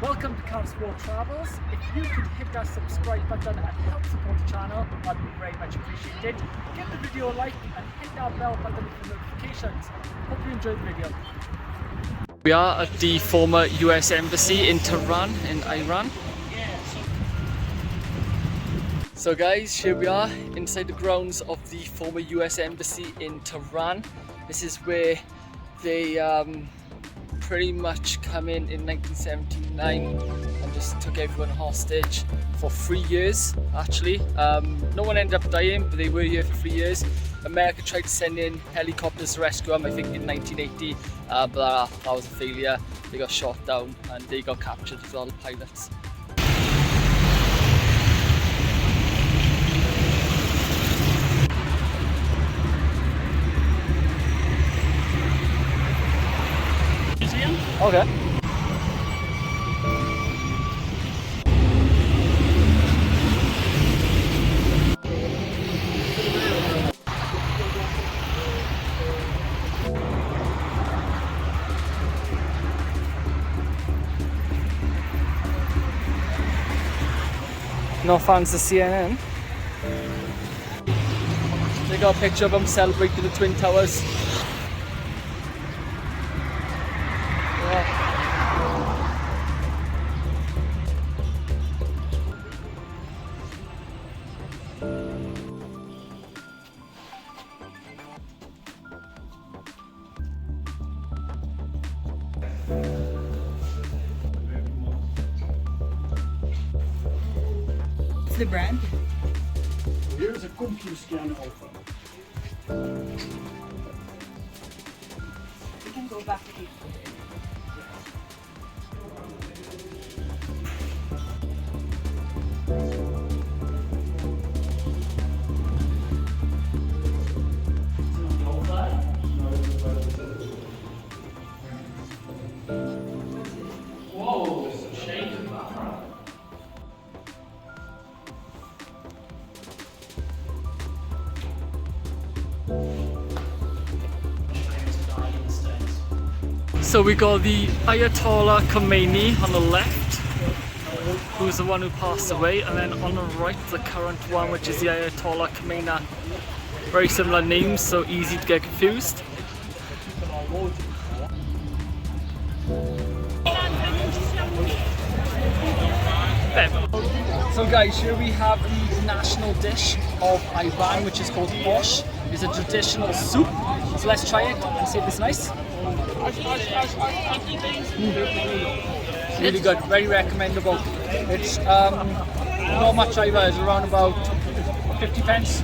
Welcome to kavsworldtravels. If you could hit that subscribe button and help support the channel, that'd be very much appreciated. Give the video a like and hit that bell button for notifications. Hope you enjoyed the video. We are at the former US Embassy in Tehran in Iran. So guys, here we are inside the grounds of the former US Embassy in Tehran. This is where they pretty much come in 1979 and just took everyone hostage for 3 years actually. No one ended up dying, but they were here for 3 years. America tried to send in helicopters to rescue them, I think in 1980, but that was a failure. They got shot down and they got captured with all the pilots. Okay. No fans of CNN. They got a picture of them celebrating the Twin Towers. The brand. Here's a computer scanner offer. We can go back to it. Whoa, there's some shade in that. So we got the Ayatollah Khomeini on the left, who's the one who passed away, and then on the right the current one, which is the Ayatollah Khomeini. Very similar names, so easy to get confused. So guys, here we have the national dish of Iran, which is called borscht. It's a traditional soup. So let's try it and see if it's nice. Really good, very recommendable. It's not much either, it's around about 50 pence.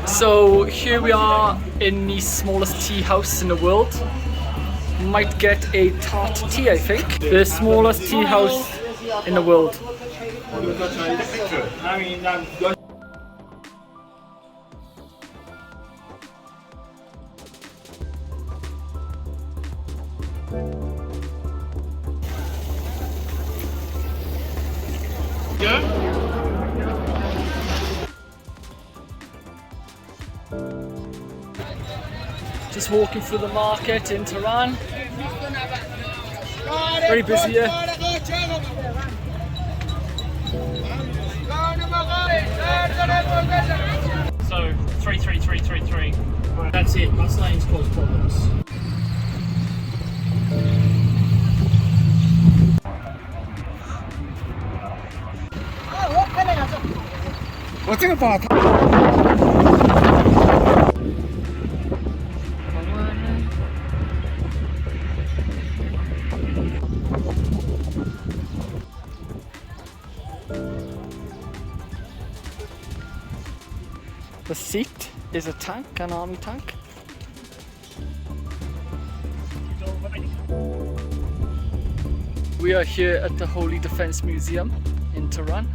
So here we are in the smallest tea house in the world. Might get a tart tea, I think. The smallest tea house in the world. Yeah. Just walking through the market in Tehran. Very busy here. So 33333. That's it. Bus lanes cause problems. What's it about? The seat is a tank, an army tank. We are here at the Holy Defense Museum in Tehran.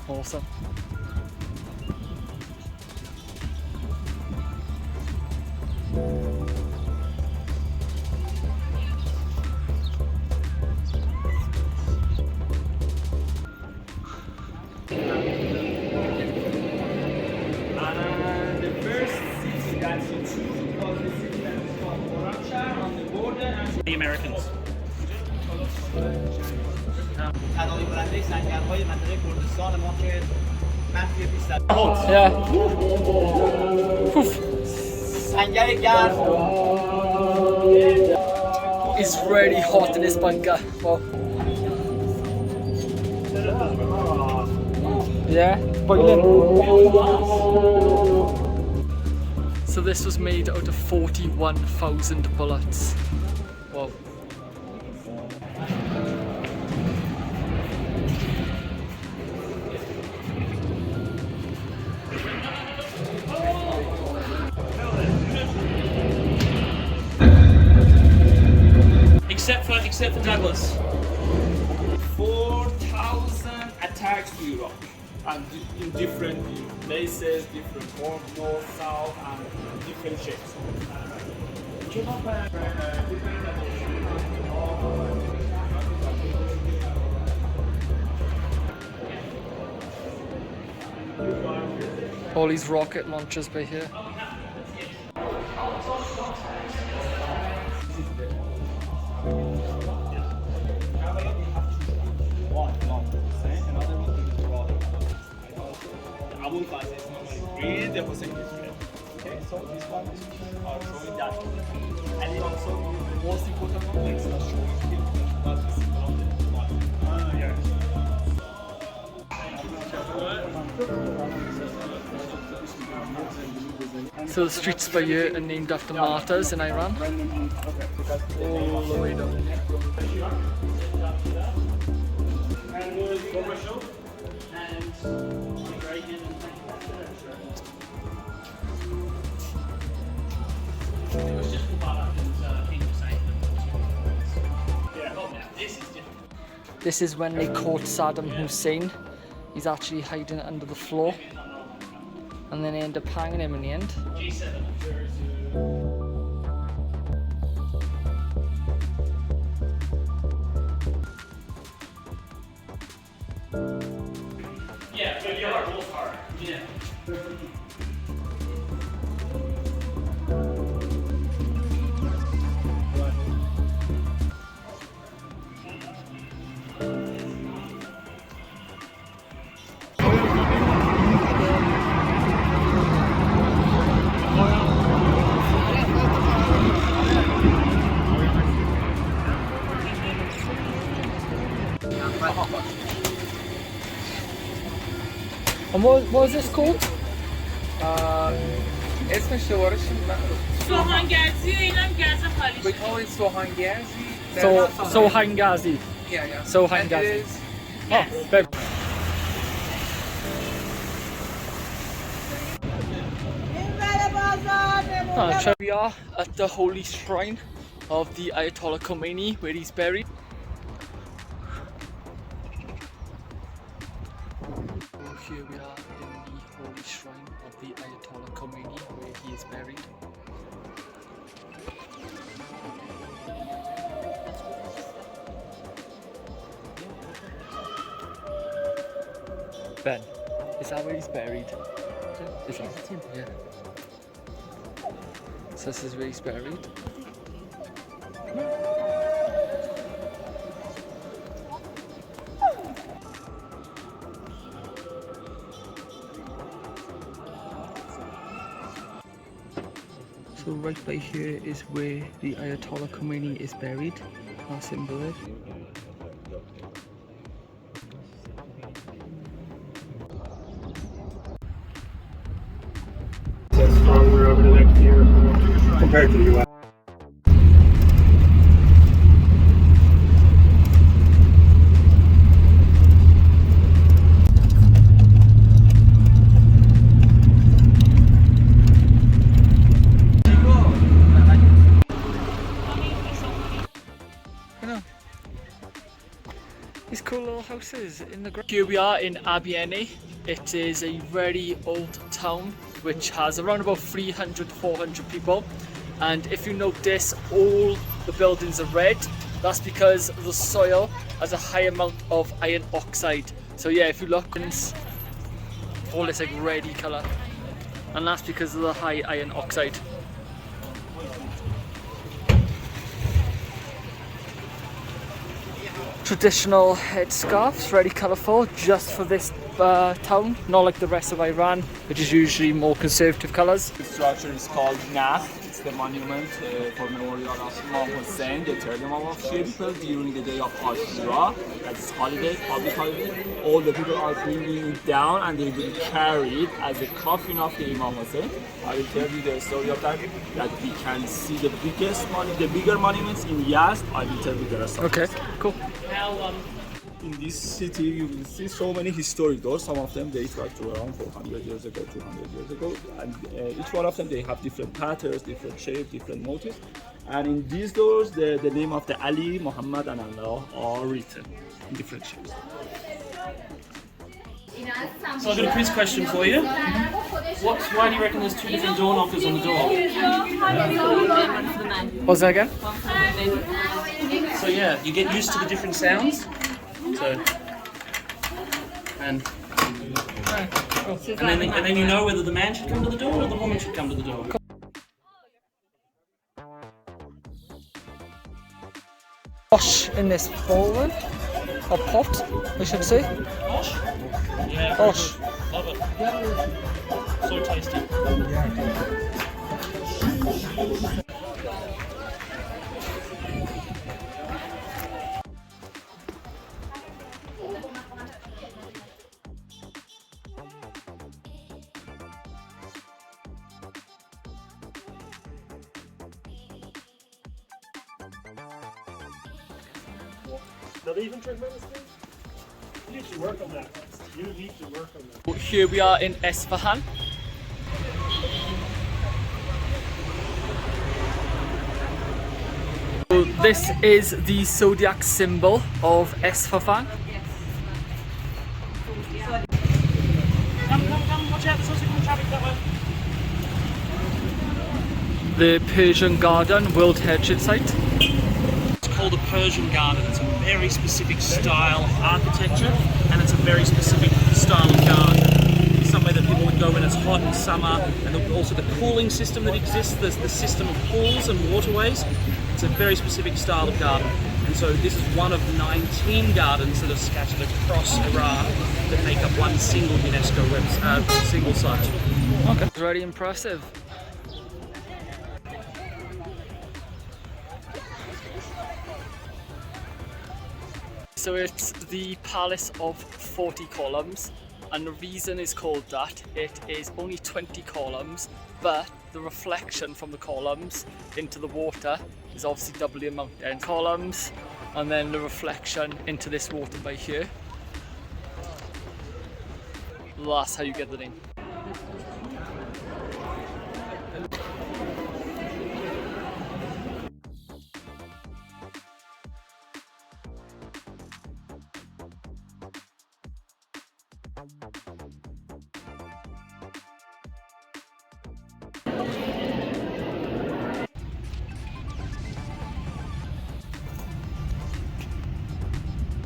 Awesome. And the first city that you choose was the city that is called Oramshire on the border and the Americans. تداعی کننده سنگرهای منطقه کردستان ما که منفی 20 Yeah. سنگر گرم It's really hot in this bunker. Wow. Yeah, boiling. So this was made out of 41,000 bullets. Wow. except for Douglas. 4,000 attacks to Iraq, and in different places, different north, south, and different shapes. All these rocket launchers by here. Read the Hussein history. Okay, so these ones are showing that. And it also the most important one is showing here what is on the bottom. Yeah. So the streets by here are named after martyrs in Iran. All the way down here. This is when they caught Saddam Hussein. He's actually hiding under the floor. And then they end up hanging him in the end. Yeah, but you are both hard. Yeah. And what was this called? اسمش دوباره چی بود؟ سوهانگرزی و اینم گز خالی We call it سوهانگرزی. Sohangazi. Yeah, yeah. Sohangazi. And it is- Oh, very. We are at the holy shrine of the Ayatollah Khomeini, where he's buried. So here we are in the holy shrine of the Ayatollah Khomeini, where he is buried. Ben, is that where he's buried? Is that him? Yeah. So this is where he's buried. So right by here is where the Ayatollah Khomeini is buried. Our symbol there. Stronger over the next year or so compared to the US. these cool little houses in the ground. Here we are in Abyaneh. It is a very old town which has around about 300-400 people, and if you notice, all the buildings are red. That's because the soil has a high amount of iron oxide. So yeah, if you look, it's all this like reddy colour, and that's because of the high iron oxide. Traditional headscarves, very colourful, just for this town, not like the rest of Iran, which is usually more conservative colours. The structure is called Nah. It's the monument for memorial of Imam Hussein, the third Imam of Shia people, during the day of Ashura. That's holiday, public holiday. All the people are bringing it down and they will carry it as a coffin of the Imam Hussein. I will tell you the story of that we can see the bigger monuments in Yazd. I will tell you the rest of it. Okay, cool. In this city, you will see so many historic doors. Some of them date back to around 400 years ago, 200 years ago. And each one of them, they have different patterns, different shapes, different motifs. And in these doors, the name of the Ali, Muhammad, and Allah are written in different shapes. So I've got a quiz question for you. Why do you reckon there's two different door knockers on the door? What's that again? So yeah, you get used to the different sounds. So, and then you know whether the man should come to the door or the woman should come to the door. Posh in this bowl then, or pot, I should say. Posh? Yeah. Posh. Love it. So tasty. Do they even drink medicine? You need to work on that. You need to work on that. Here we are in Esfahan. So this is the zodiac symbol of Esfahan. Come, watch out, there's also good traffic that way. The Persian Garden World Heritage Site. It's called a Persian garden. It's a very specific style of architecture, and it's a very specific style of garden. It's somewhere that people would go when it's hot in summer, and also the cooling system that exists. There's the system of pools and waterways. It's a very specific style of garden. And so this is one of 19 gardens that are scattered across Iran that make up one single UNESCO single site. Okay. Very impressive. So it's the Palace of 40 columns, and the reason it's called that, it is only 20 columns, but the reflection from the columns into the water is obviously double the amount. 10 columns, and then the reflection into this water by here. That's how you get the name.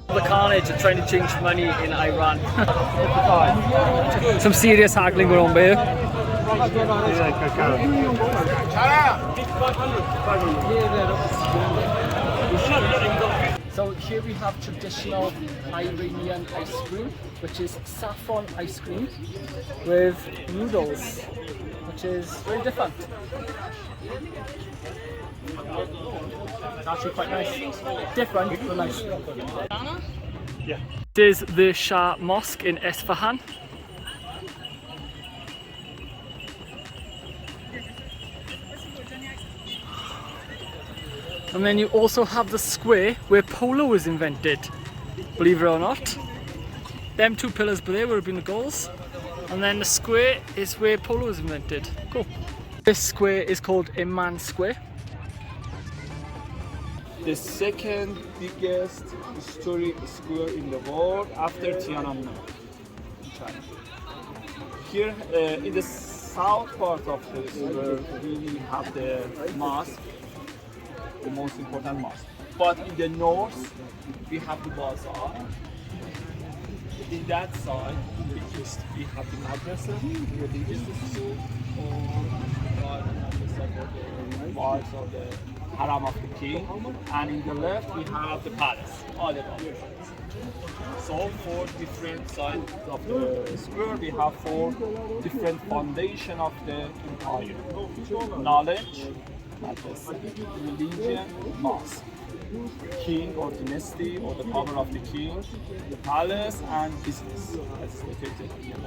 The carnage of trying to change money in Iran. Some serious haggling going on there. So here we have traditional Iranian ice cream, which is saffron ice cream with noodles, which is very different. It's actually quite nice. Different, but nice. Yeah. This is the Shah Mosque in Esfahan. And then you also have the square where polo was invented, believe it or not. Them two pillars there would have been the goals. And then the square is where polo was invented. Cool. This square is called Imam Square. the second biggest historic square in the world after Tiananmen in China. Here in the south part of the square, we have the mosque, the most important mosque. But in the north, we have the bazaar. In that side, in the east, we have the madrasa, the religious school, or the walls of the haram of the king. And in the left, we have the palace, all the palaces. So, 4 different sides of the square, we have 4 different foundations of the empire. Knowledge, madrasa, religion, mosque. King or dynasty or the power of the king, the palace, and business. That's located here.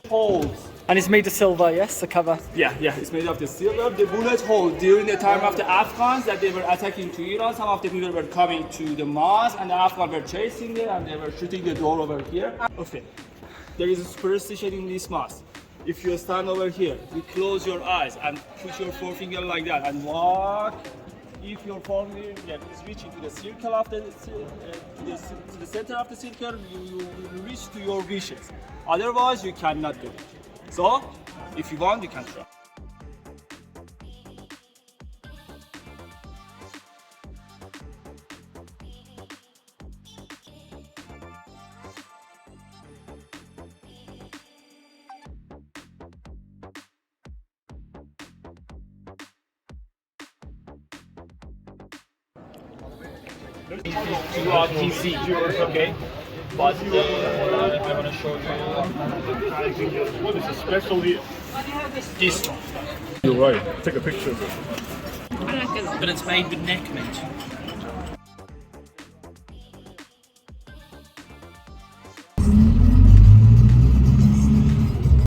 Holes. And it's made of silver, yes, the cover. Yeah, it's made of the silver. The bullet hole during the time of the Afghans that they were attacking to Iran, some of the people were coming to the mosque and the Afghans were chasing them and they were shooting the door over here. Okay, there is a superstition in this mosque. If you stand over here, you close your eyes and put your forefinger like that and walk. If your forefinger is reaching to the circle of the center of the circle, you will reach to your wishes. Otherwise, you cannot do it. So, if you want, you can try. Throughout PC, okay? But I want to show you What is especially? this one. You're right. Take a picture of it. But it's made with neck meat.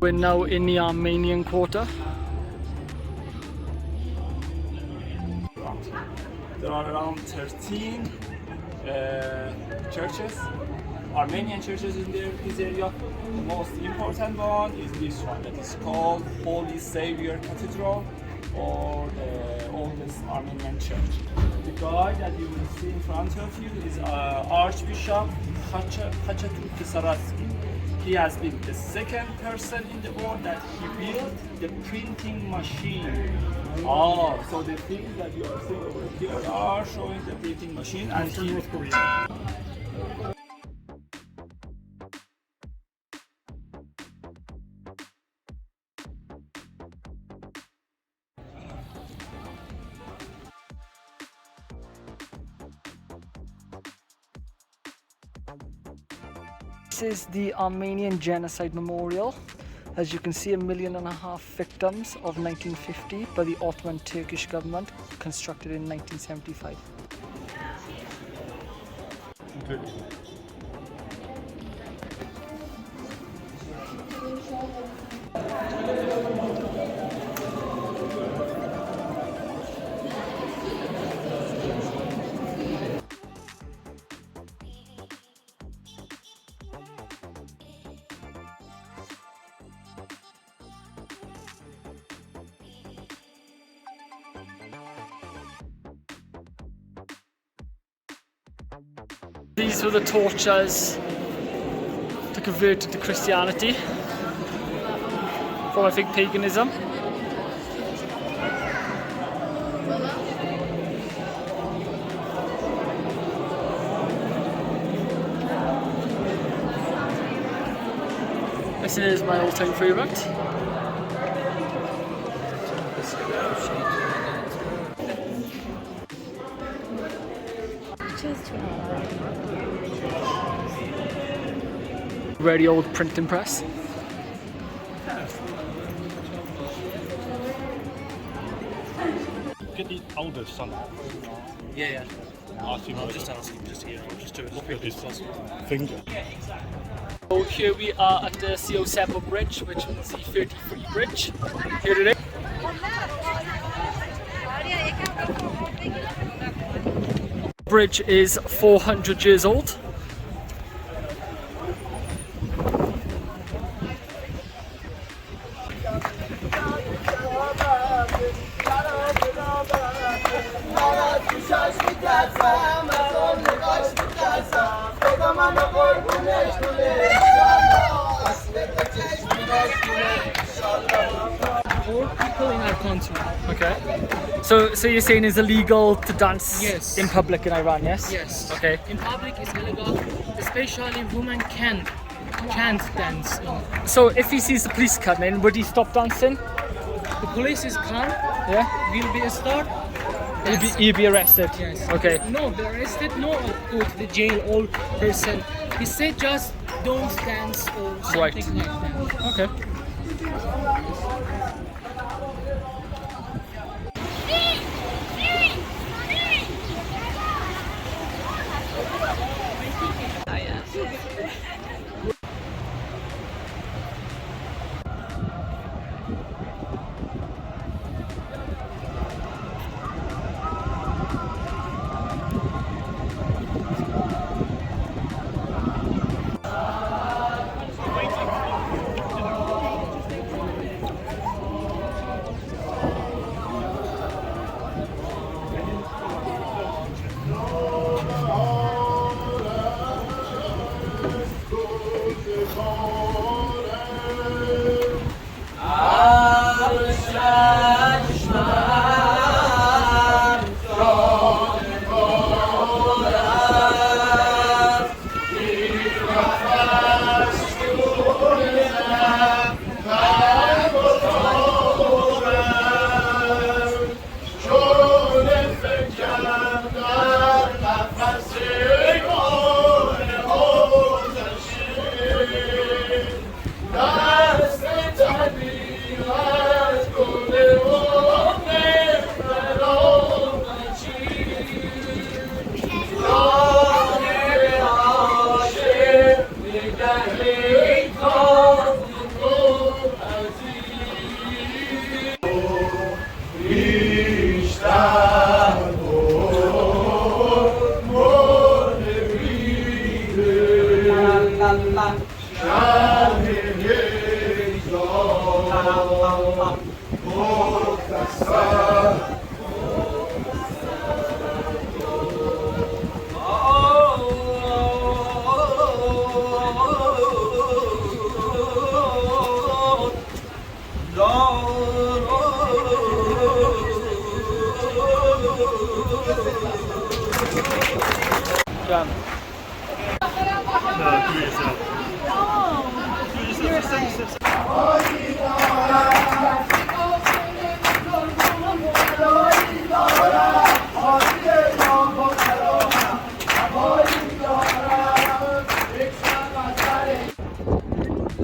We're now in the Armenian quarter. There are around 13 churches, Armenian churches in this area. The most important one is this one that is called Holy Savior Cathedral, or the oldest Armenian church. The guy that you will see in front of you is Archbishop Hachatürk. He has been the second person in the world that he built the printing machine. So the things that you are seeing over here are showing the printing machine, and he was Korean. This is the Armenian Genocide Memorial. As you can see, 1.5 million victims of 1950 by the Ottoman Turkish government, constructed in 1975. These were the tortures to convert to Christianity from, I think, paganism. This is my all-time favourite. Very old printing press. Get the older son. Yeah. Ask him I'll just ask him just here. I'll just do it as look at quick as his possible. finger. So here we are at the CO7 bridge, which is the 33 bridge. Here today. The bridge is 400 years old. people in our country. Okay. So you're saying it's illegal to dance Yes. in public in Iran, yes? Yes. Okay. In public it's illegal, especially women can't dance. So if he sees the police come in, would he stop dancing? The police is come, Yeah. will be start. He'd be arrested. Yes. Okay. No, be arrested, no go to the jail all person. He said just don't dance or something Right. like that. Okay.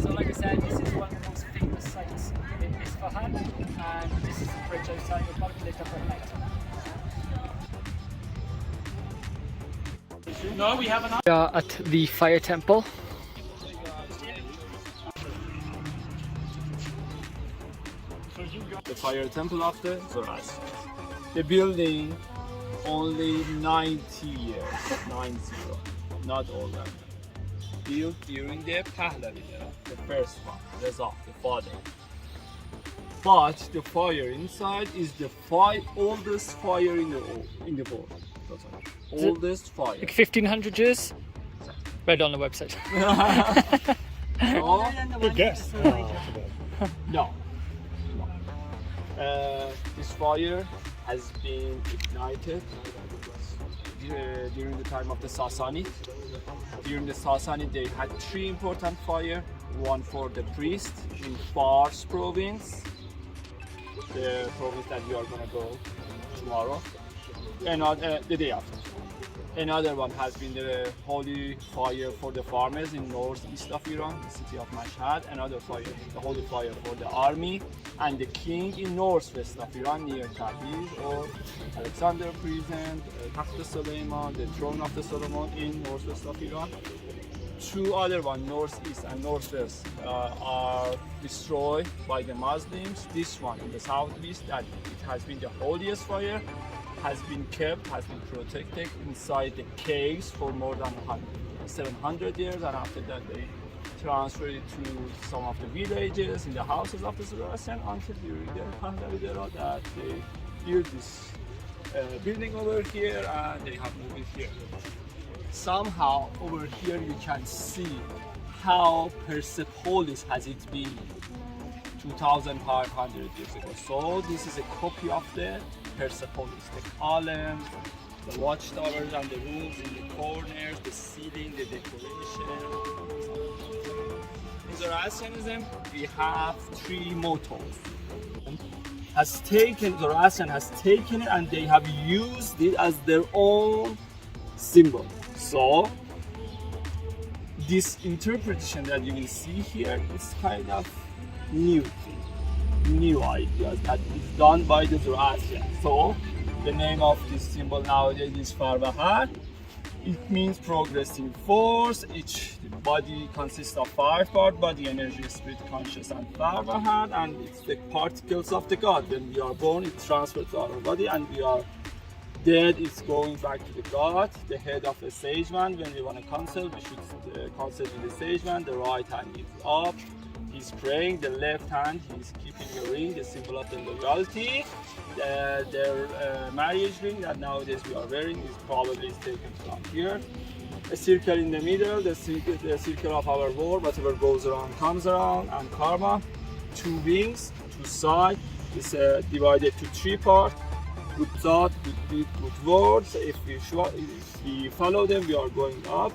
So like I said, this is one of the most famous sites in Esfahan, and this is the bridge outside. We'll probably lit up at night. No, we haven't. We are at the fire temple. The fire temple of the Zoroastrians. The building only 90 years, 90, not older. Built during the Pahlavi era, the first one, Reza, the father. But the fire inside is the oldest fire in the world. Oldest fire. Like 1500 years? Read on the website. Good guess. No. This fire has been ignited during the time of the Sasani. During the Sasani, they had three important fires. One for the priest in Fars province, the province that we are gonna go tomorrow, and the day after. Another one has been the holy fire for the farmers in northeast of Iran, the city of Mashhad. Another fire, the holy fire for the army and the king in northwest of Iran near Tabriz or Alexander prison, Takht Suleiman, the throne of the Solomon in northwest of Iran. Two other ones, northeast and northwest, are destroyed by the Muslims. This one in the southeast, that it has been the holiest fire, has been kept, has been protected inside the caves for more than 700 years, and after that they transferred it to some of the villages in the houses of the Zoroastrian until during the Pahlavi era that they built this building over here and they have moved it here. Somehow over here you can see how Persepolis has it been 2,500 years ago. So this is a copy of the Persepolis, the columns, the watchtowers and the rooms in the corners, the ceiling, the decoration. In Zoroastrianism, we have three mottos. Zoroastrian has taken it and they have used it as their own symbol. So this interpretation that you will see here is kind of new ideas that is done by the Zoroastrian. So the name of this symbol nowadays is Farvahar. It means progressive force. Each body consists of 5 parts: body, energy, spirit, conscious, and Farvahar. And it's the particles of the God. When we are born, it transfers to our body, and we are dead, it's going back to the God. The head of a sage man, when we want to counsel, we should counsel with the sage man. The right hand is up, he's praying. The left hand, he's keeping a ring, the symbol of the loyalty. Their marriage ring that nowadays we are wearing is probably taken from here. A circle in the middle, the circle of our world, whatever goes around comes around, and karma. 2 wings, 2 sides, is divided to 3 parts. Good thought, good deed, good words. If we follow them, we are going up.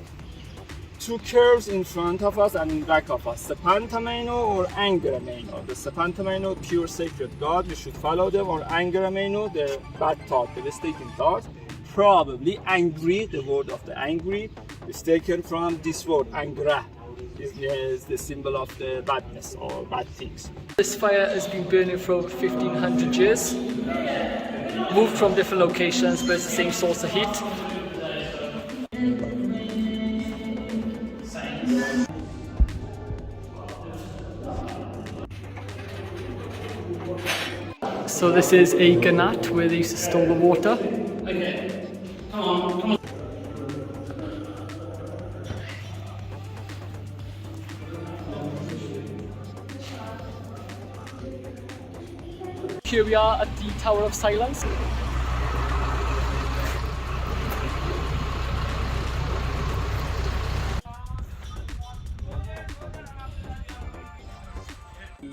2 curves in front of us and in back of us. Sepantameno or Angarameno. The Sepantameno, pure sacred God, we should follow them, or Angarameno, the bad thought, devastating thought. Probably angry, the word of the angry, is taken from this word, angra. Is the symbol of the badness or bad things. This fire has been burning for over 1500 years. Moved from different locations, but it's the same source of heat. So this is a ganat where they used to store the water. Okay. Come on. Here we are at the Tower of Silence. To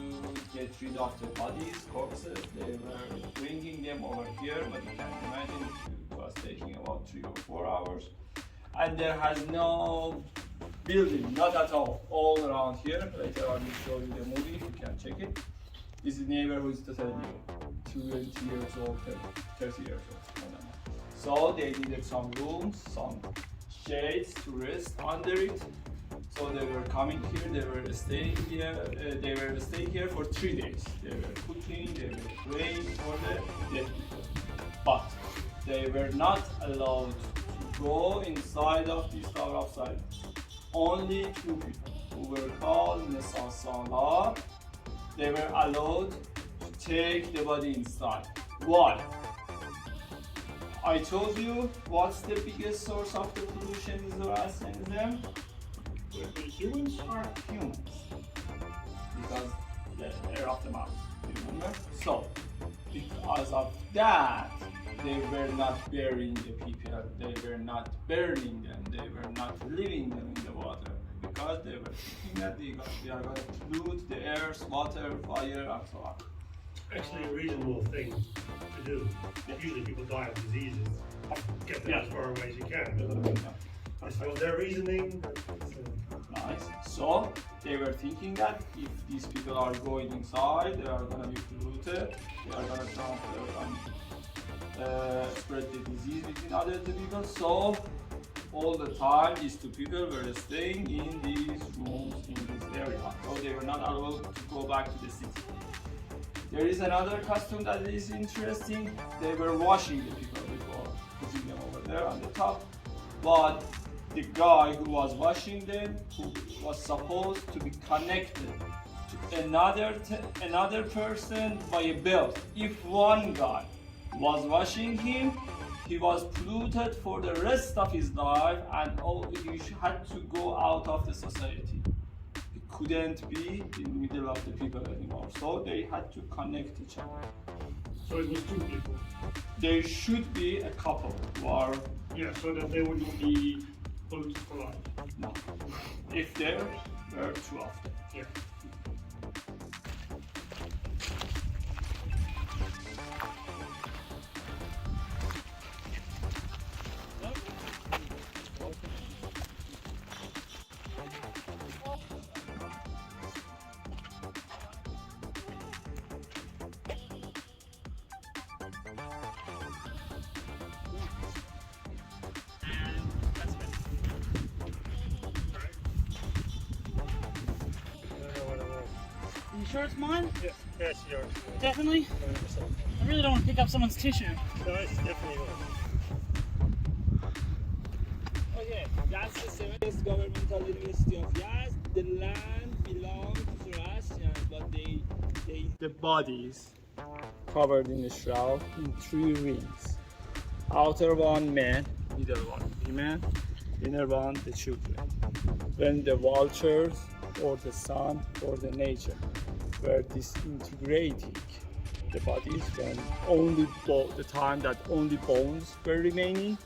get rid of the bodies, corpses, they were bringing them over here, but you can imagine it was taking about 3 or 4 hours. And there has no building, not at all around here. Later I will show you the movie, you can check it. This is neighborhood is totally new, 20 years old, 30 years old. I don't know. So they needed some rooms, some shades to rest under it. So they were coming here, they were staying here for 3 days. They were cooking, they were praying for the dead people. But they were not allowed to go inside of this Tower of Silence. Only 2 people who were called Nesasala, they were allowed to take the body inside. Why? I told you what's the biggest source of the pollution in Zoroastrianism? The humans are humans. Because the air of the mouth, remember? So, because of that, they were not burying the people, they were not burning them, they were not leaving them in the water. Because they were thinking that they are going to pollute the air, water, fire, and so on. Actually, a reasonable thing to do. Usually people die of diseases. Get them as far away as you can. As for their reasoning, nice. So they were thinking that if these people are going inside, they are going to be polluted, they are going to transfer and spread the disease between other people. So all the time, these 2 people were staying in these rooms in this area. So they were not allowed to go back to the city. There is another custom that is interesting. They were washing the people before putting them over there on the top. But the guy who was washing them, who was supposed to be connected to another person by a belt. If one guy was washing him, he was polluted for the rest of his life, and he had to go out of the society. He couldn't be in the middle of the people anymore. So they had to connect each other. so it was 2 people. There should be a couple who are Yeah, so that they wouldn't be polluted for life. no. If there were 2 of them. Yeah. You sure it's mine? Yes, yes, yours. Definitely? I really don't want to pick up someone's tissue. No, it's definitely yours. Okay, that's the 7th governmental university of Yazd. The land belongs to Zoroastrians, but the bodies covered in the shroud in 3 rings. Outer one men, middle one women, inner one the children. When the vultures or the sun or the nature were disintegrating the bodies, when only the time that only bones were remaining,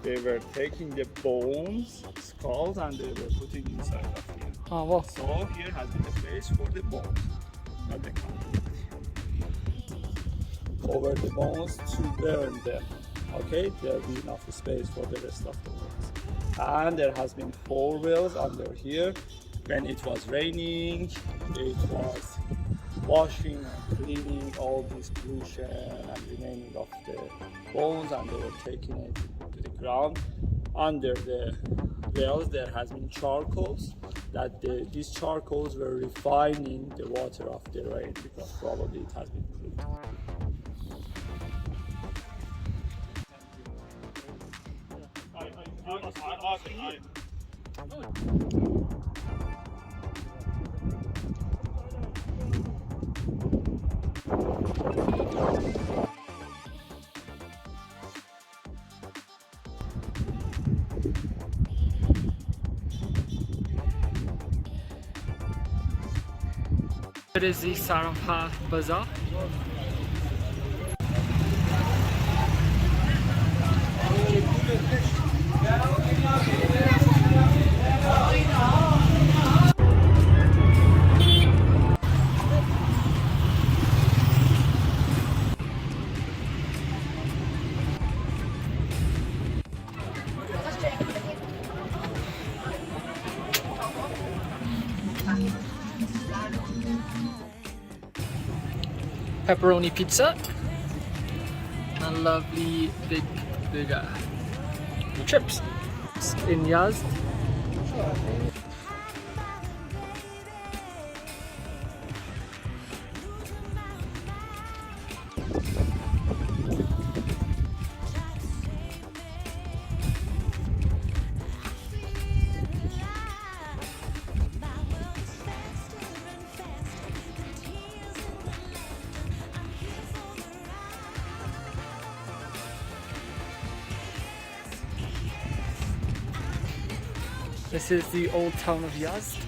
they were taking the bones, skulls, and they were putting inside of here. Oh, wow. So here has been the place for the bones, not the concrete. Cover the bones to burn them. Okay, there will be enough space for the rest of the bones. And there has been 4 wells under here. When it was raining, it was washing and cleaning all this pollution and remaining of the bones, and they were taking it to the ground. Under the wells there has been charcoals, that these charcoals were refining the water of the rain, because probably it has been polluted. It is the Sarampa Bazaar. Pepperoni pizza, a lovely big burger, chips in Yazd. This is the old town of Yazd.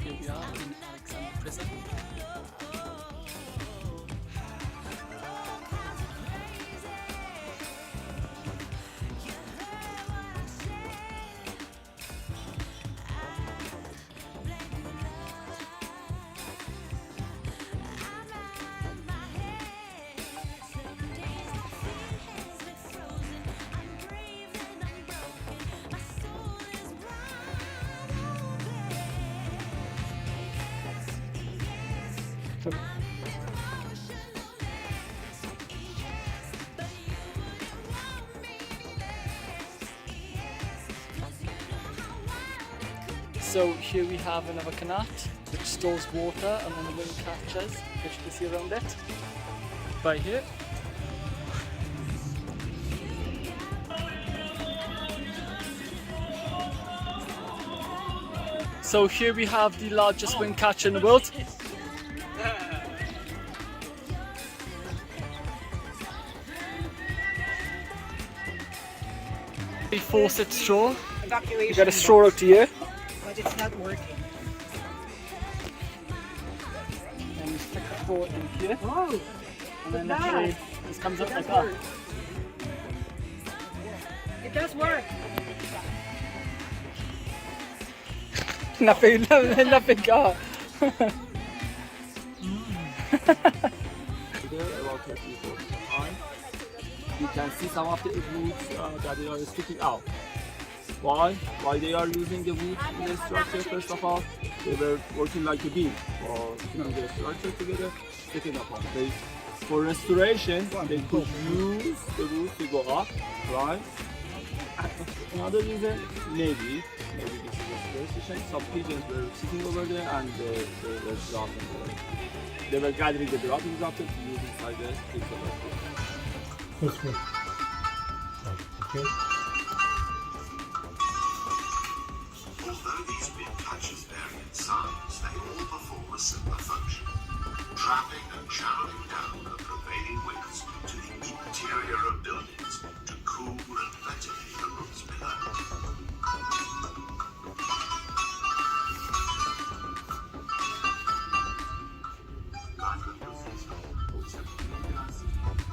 Here we are in Alexander Prison. So here we have another kanat. which stores water, and then the wind catchers, which you can see around it. Right here. So here we have the largest wind catcher in the world. A faucet straw. You got a straw out here. But it's not working. And you stick the straw in here. Oh, And then it literally does. this comes up It like does that. work. It does work. Nothing got. There, about 30 time. You can see some of the woods that they are sticking out. Why? Why they are using the wood in the structure? First of all, they were working like a beam for putting the structure together, sticking up on. For restoration, they could use the wood to go up, right? Another reason, maybe this is restoration. Some pigeons were sitting over there and they were dropping. They were gathering the droppings after to use inside the kitchen. This one. Okay. Although these wind catchers vary in size, they all perform a similar function, trapping and channeling down the prevailing winds to the interior of buildings to cool and ventilate the rooms below.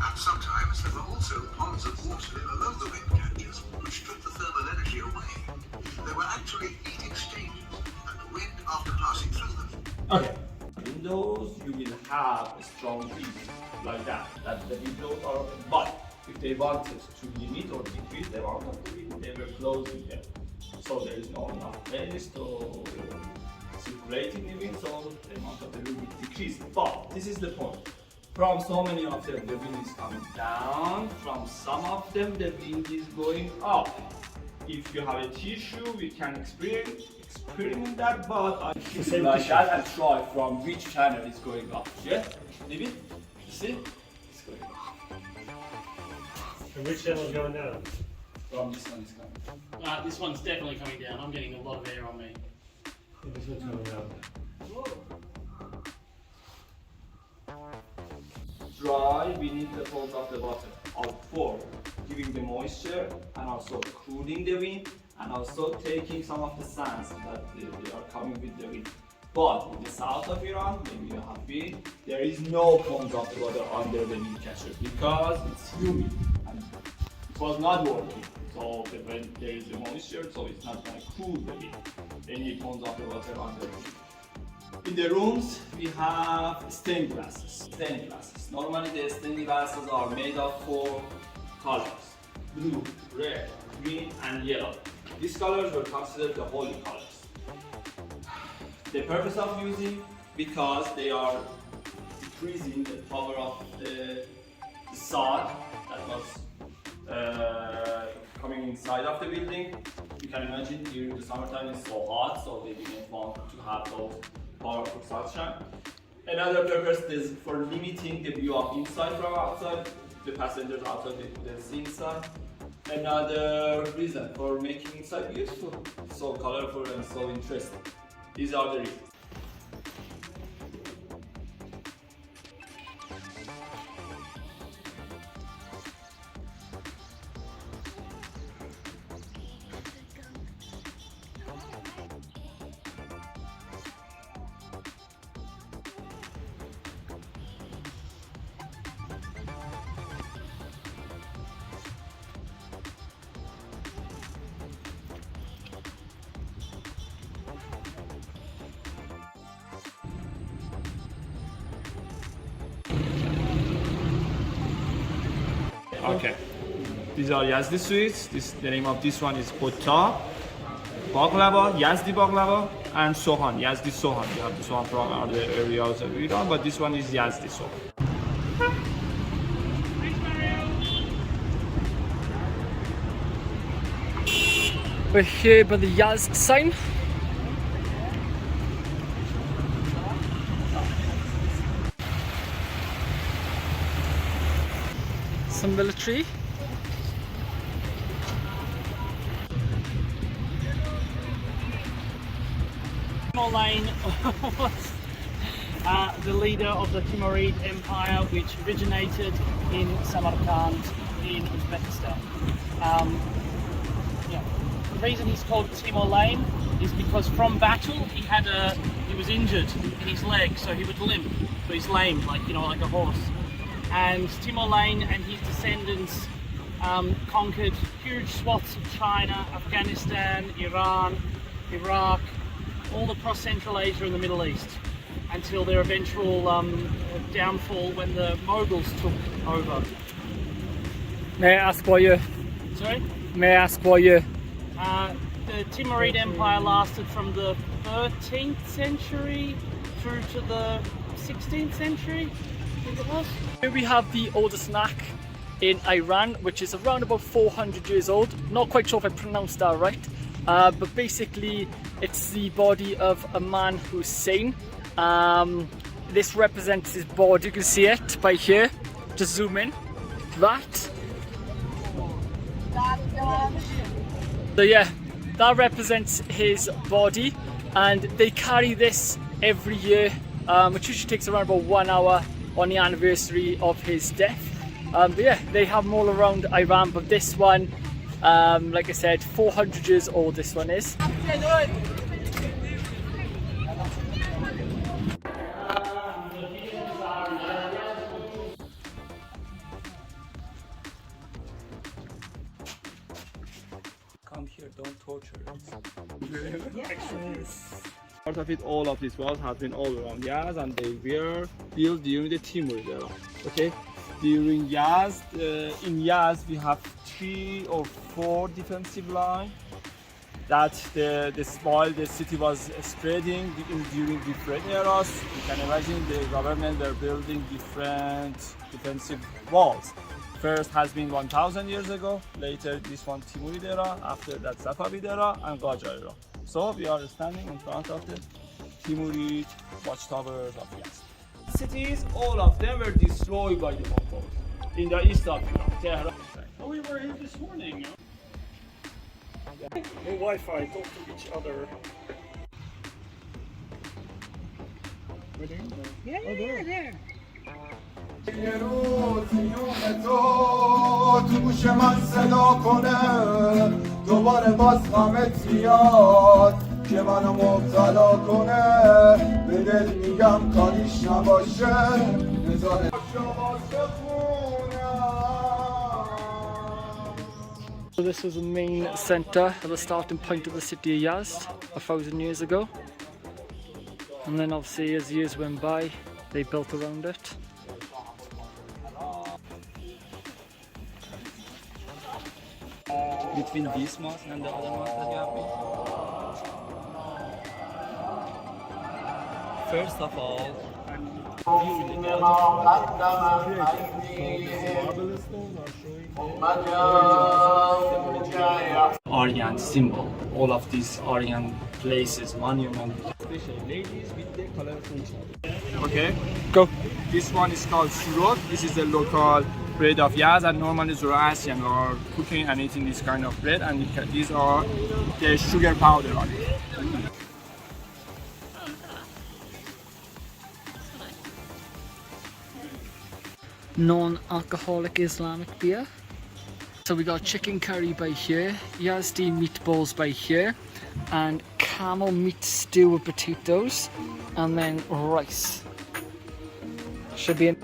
And sometimes there are also ponds of water below the wind catchers which took the thermal energy away. There were actually heat exchangers, and the wind, after passing through them, Okay. Windows, you will have a strong heat like that. That the windows are, but if they wanted to limit or decrease the amount of the wind, they were closing them. So there is not enough space to circulating the wind, so the amount of the wind will decrease. But this is the point. From so many of them, the wind is coming down. From some of them, the wind is going up. If you have a tissue, we can experiment that, but I keep it like that and try from which channel is going up. Yeah? Leave it. You see? It's going up. And which channel is going down? From this one is coming. This one's definitely coming down. I'm getting a lot of air on me. And this one's going down. Dry, we need the holes of the water out for giving the moisture and also cooling the wind and also taking some of the sands that they are coming with the wind. But in the south of Iran, maybe you have been, there is no ponds of the water under the wind catcher because it's humid and it was not working. So when there is the moisture, so it's not going to cool the wind. They need ponds of the water under the wind. In the rooms, we have stained glasses. Normally, the stained glasses are made of 4 colors: blue, red, green, and yellow. These colors were considered the holy colors. The purpose of using, because they are decreasing the power of the sun that was coming inside of the building. You can imagine during the summertime it's so hot, so they didn't want to have those powerful sunshine. Another purpose is for limiting the view of inside from outside. The passengers outside they couldn't see inside. Another reason for making inside beautiful, so colorful and so interesting. These are the reasons. Okay, these are Yazdi sweets. The name of this one is Pota, Baklava, Yazdi Baklava, and Sohan, Yazdi Sohan. You have this one from other areas of Iran, but this one is Yazdi Sohan. We're here by the yazd sign. some military. Lane was the leader of the Timurid Empire, which originated in Samarkand in Uzbekistan. The reason he's called Timur-Lane is because from battle he was injured in his leg, so he would limp. So he's lame, like a horse. And Timur-Lane and his descendants conquered huge swaths of China, Afghanistan, Iran, Iraq, all across Central Asia and the Middle East, until their eventual downfall when the Mughals took over. May I ask why you? Sorry? May I ask why you? The Timurid Empire lasted from the 13th century through to the 16th century, I think it was. Here we have the oldest snack in Iran, which is around about 400 years old. Not quite sure if I pronounced that right. But basically it's the body of a man who's sane. This represents his body, you can see it by here. Just zoom in, that. So yeah, that represents his body, and they carry this every year, which usually takes around about 1 hour on the anniversary of his death. But yeah, they have them all around Iran, but this one, like I said, 400 years old this one is. Come here, don't torture us. Part of it, all of these walls have been all around Yazd, and they were built during the Timurid era. Okay, during Yazd, in Yazd we have 3 or 4 defensive lines that while the city was spreading during different eras. You can imagine the government were building different defensive walls. First has been 1000 years ago, later this one Timurid era, after that Safavid era and Qajar era. So we are standing in front of the Timurid watchtowers of Yazd. Cities, all of them were destroyed by the Mongols in the east of Iran, Tehran. Oh, we were here this morning. No Wi-Fi, talk to each other. Yeah, there. تو گوش من صدا کنه دوباره باز غمت میاد که منو مبتلا کنه به دل میگم کاریش نباشه نزاره So this was the main centre, the starting point of the city of Yazd 1000 years ago. And then obviously as years went by, they built around it. Between this mosque and the other mosque that you have been? First of all, Aryan symbol. All of these Aryan places, monuments, especially ladies with the colorful chador. Okay, go. This one is called shurot. This is the local bread of Yazd, and normally Zoroastrians are cooking and eating this kind of bread, and these are the sugar powder on it. Non-alcoholic Islamic beer. So we got chicken curry by here, Yazdi meatballs by here, and camel meat stew with potatoes, and then rice. Should be in.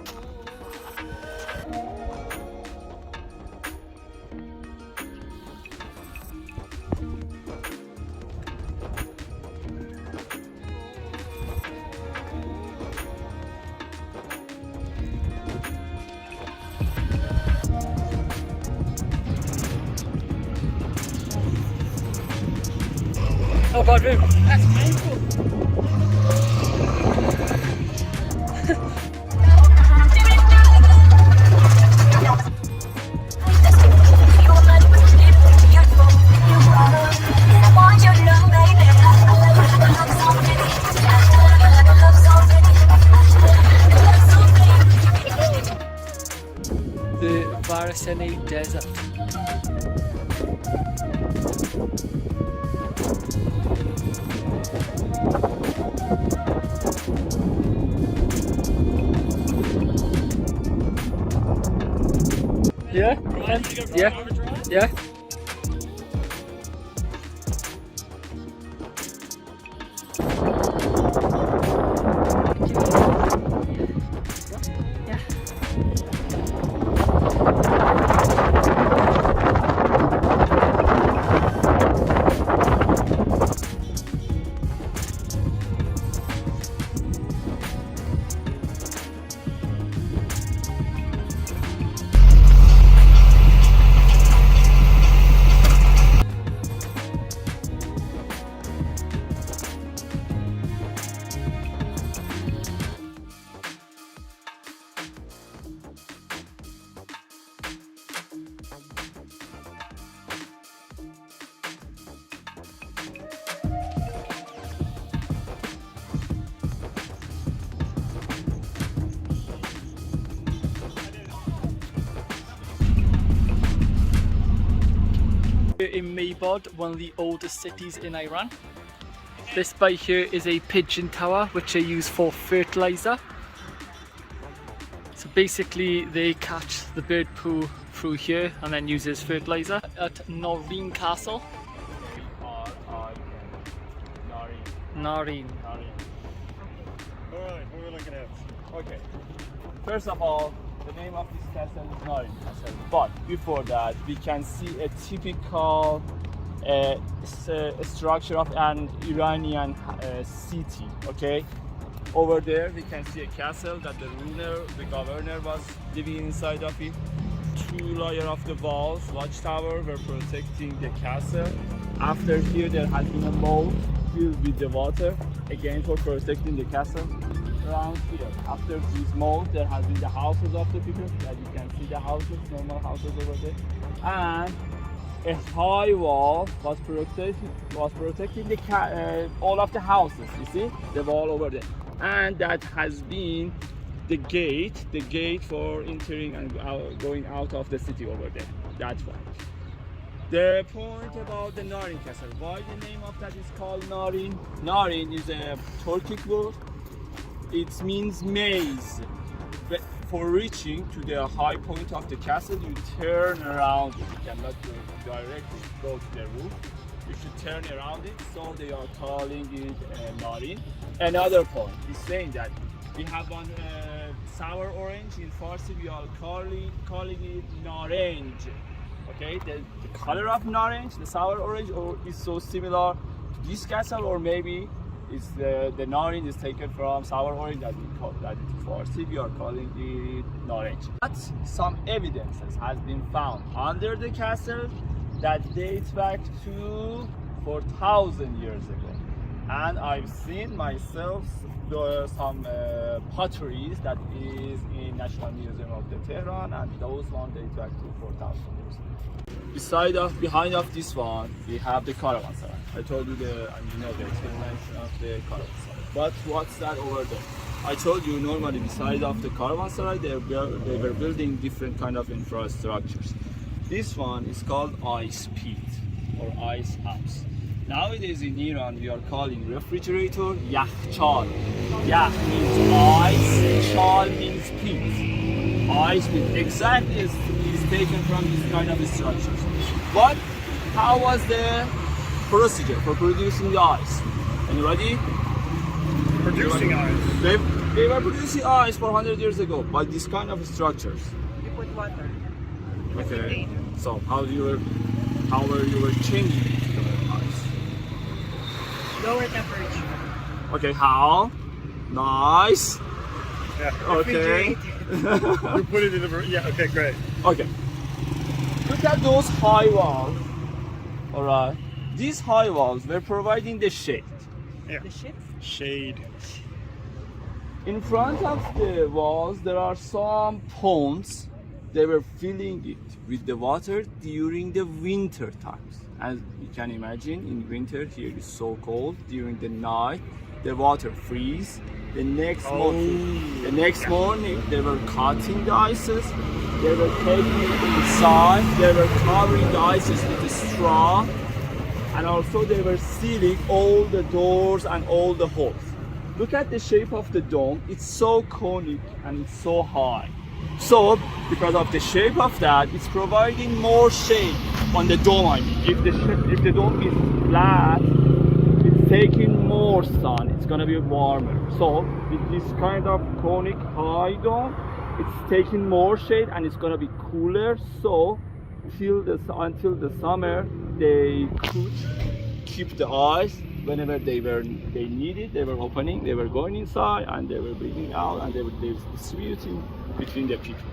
Oh god, move! That's painful! The Sinai Desert. Yeah? Yeah? Yeah? In Maybod, one of the oldest cities in Iran. This by here is a pigeon tower which they use for fertilizer. So basically they catch the bird poo through here and then use it as fertilizer. At Noreen Castle. Noreen. Alright, what are we looking at? Okay. First of all, the name of this castle is Noreen Castle. But before that, we can see a typical structure of an Iranian city. Okay. Over there, we can see a castle that the governor was living inside of it. Two layers of the walls, watchtower were protecting the castle. After here, there has been a moat filled with the water, again for protecting the castle. Around here, after this moat, there has been the houses of the people. As you can see, the houses, normal houses over there, and a high wall was protecting the all of the houses. You see, the wall over there, and that has been the gate for entering and going out of the city over there. That's why. The point about the Noreen Castle, why the name of that is called Noreen? Noreen is a Turkic word. It means maze. But for reaching to the high point of the castle, you turn around. You cannot directly go to the roof. You should turn around it, so they are calling it Noreen. Another point is saying that we have one sour orange. In Farsi, we are calling it naranj. Okay, the color of naranj, the sour orange, is so similar to this castle, or maybe it's the naranj is taken from sour orange that we call that in Farsi. We are calling it naranj. But some evidences has been found under the castle that dates back to 4,000 years ago, and I've seen myself some potteries that is in National Museum of the Tehran, and those ones date back to 4,000 years ago. Behind of this one, we have the caravanserai. I told you the explanation of the caravanserai. But what's that over there? I told you normally beside of the caravanserai, they were building different kind of infrastructures. This one is called ice pit or ice house. Nowadays in Iran, we are calling refrigerator yakhchal. Yakh means ice, chal means pit. Ice pit exactly is taken from this kind of structures. But how was the procedure for producing the ice? Anybody? Producing ice? They were producing ice 400 years ago by this kind of structures. You put water. Okay. So how you were changing it to the ice? Lower temperature. Okay, how? Nice. Yeah. Okay. You put it in the... Yeah, okay, great. Okay. Look at those high walls. Alright. These high walls were providing the shade. Yeah. The shit? Shade. In front of the walls, there are some ponds. They were filling it with the water during the winter times. As you can imagine, in winter here is so cold. During the night, the water freezes The next morning, they were cutting the ices. They were taking it inside. They were covering the ices with a straw, and also they were sealing all the doors and all the holes. Look at the shape of the dome. It's so conic and it's so high. So, because of the shape of that, it's providing more shade on the dome. I mean, if the dome is flat, it's taking more sun. It's gonna be warmer. So, with this kind of conic high dome, it's taking more shade and it's gonna be cooler. So, until the summer, they could keep the ice. Whenever they need it, they were opening, they were going inside, and they were bringing out, and they were distributing between the people.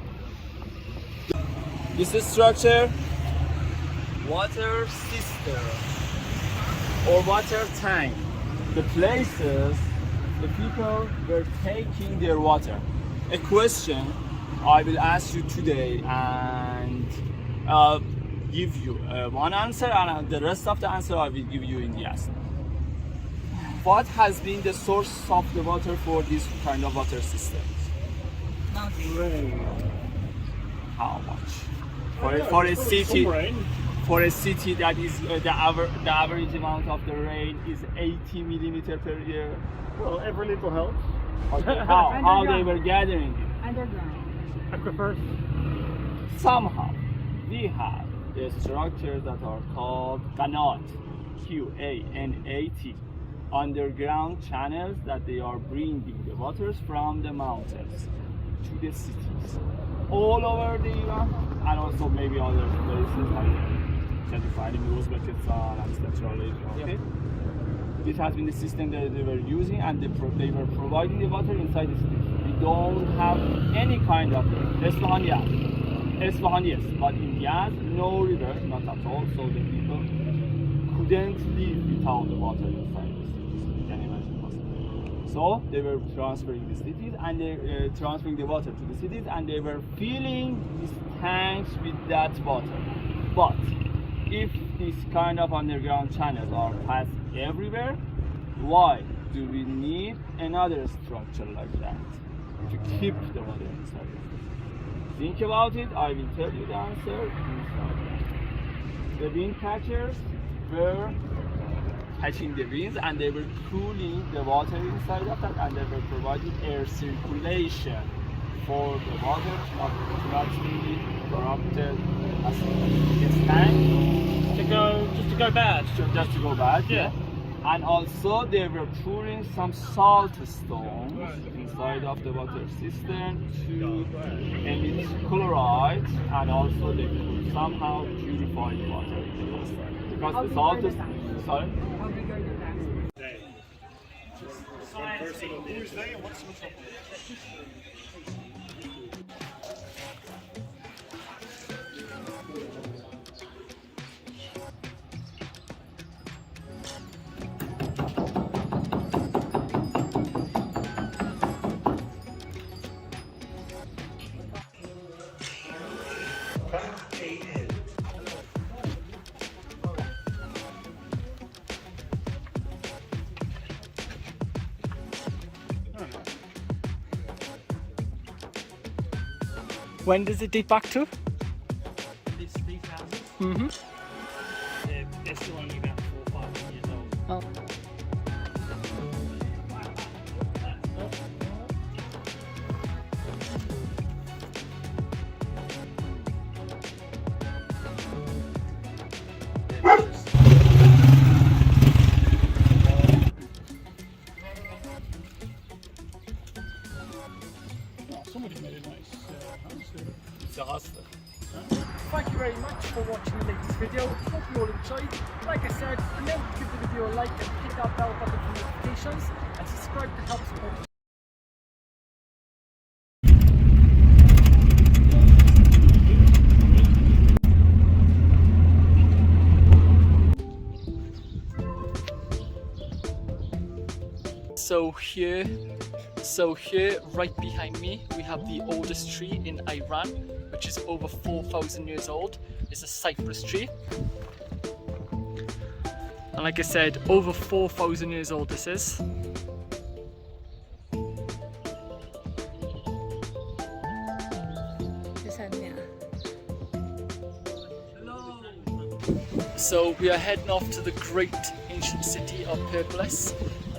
This is structure, water cistern or water tank. The places the people were taking their water. A question I will ask you today and give you one answer, and the rest of the answer I will give you in yes. What has been the source of the water for this kind of water systems? Nothing. How much? For a city, that is the average amount of the rain is 80 millimeter per year. Well, every little helps. Okay. How they were gathering it? Underground. Aquifers. Somehow we have the structures that are called qanat, Q-A-N-A-T, underground channels that they are bringing the waters from the mountains to the cities all over the Iran, and also maybe other places like Uzbekistan and Central Asia. Okay? This has been the system that they were using, and they were providing the water inside the cities. We don't have any kind of esfahan, yes, but in Yazd, no river, not at all, so the people couldn't live without the water inside the cities. You can imagine possibly. So they were transferring the cities, and they transferring the water to the cities, and they were filling these tanks with that water. But if these kind of underground channels are passed everywhere, why do we need another structure like that to keep the water inside? Think about it, I will tell you the answer inside. The wind catchers were catching the winds, and they were cooling the water inside of that, and they were providing air circulation for the water to not be corrupted as it can. Just to go bad. Just to go bad, yeah. And also they were pouring some salt stones inside of the water cistern to emit chloride, and also they could somehow purify the water because the salt is sorry. When does it date back to? These houses, Mm-hmm. they're still only about 4 or 5 years old. Oh. Somebody made a nice house there. It's a hostel. Thank you very much for watching the latest video. Hope you all enjoyed. Like I said, remember to give the video a like and hit that bell button for notifications, and subscribe to help support the So here, right behind me, we have the oldest tree in Iran, which is over 4,000 years old. It's a cypress tree. And like I said, over 4,000 years old this is. So we are heading off to the great ancient city of Persepolis,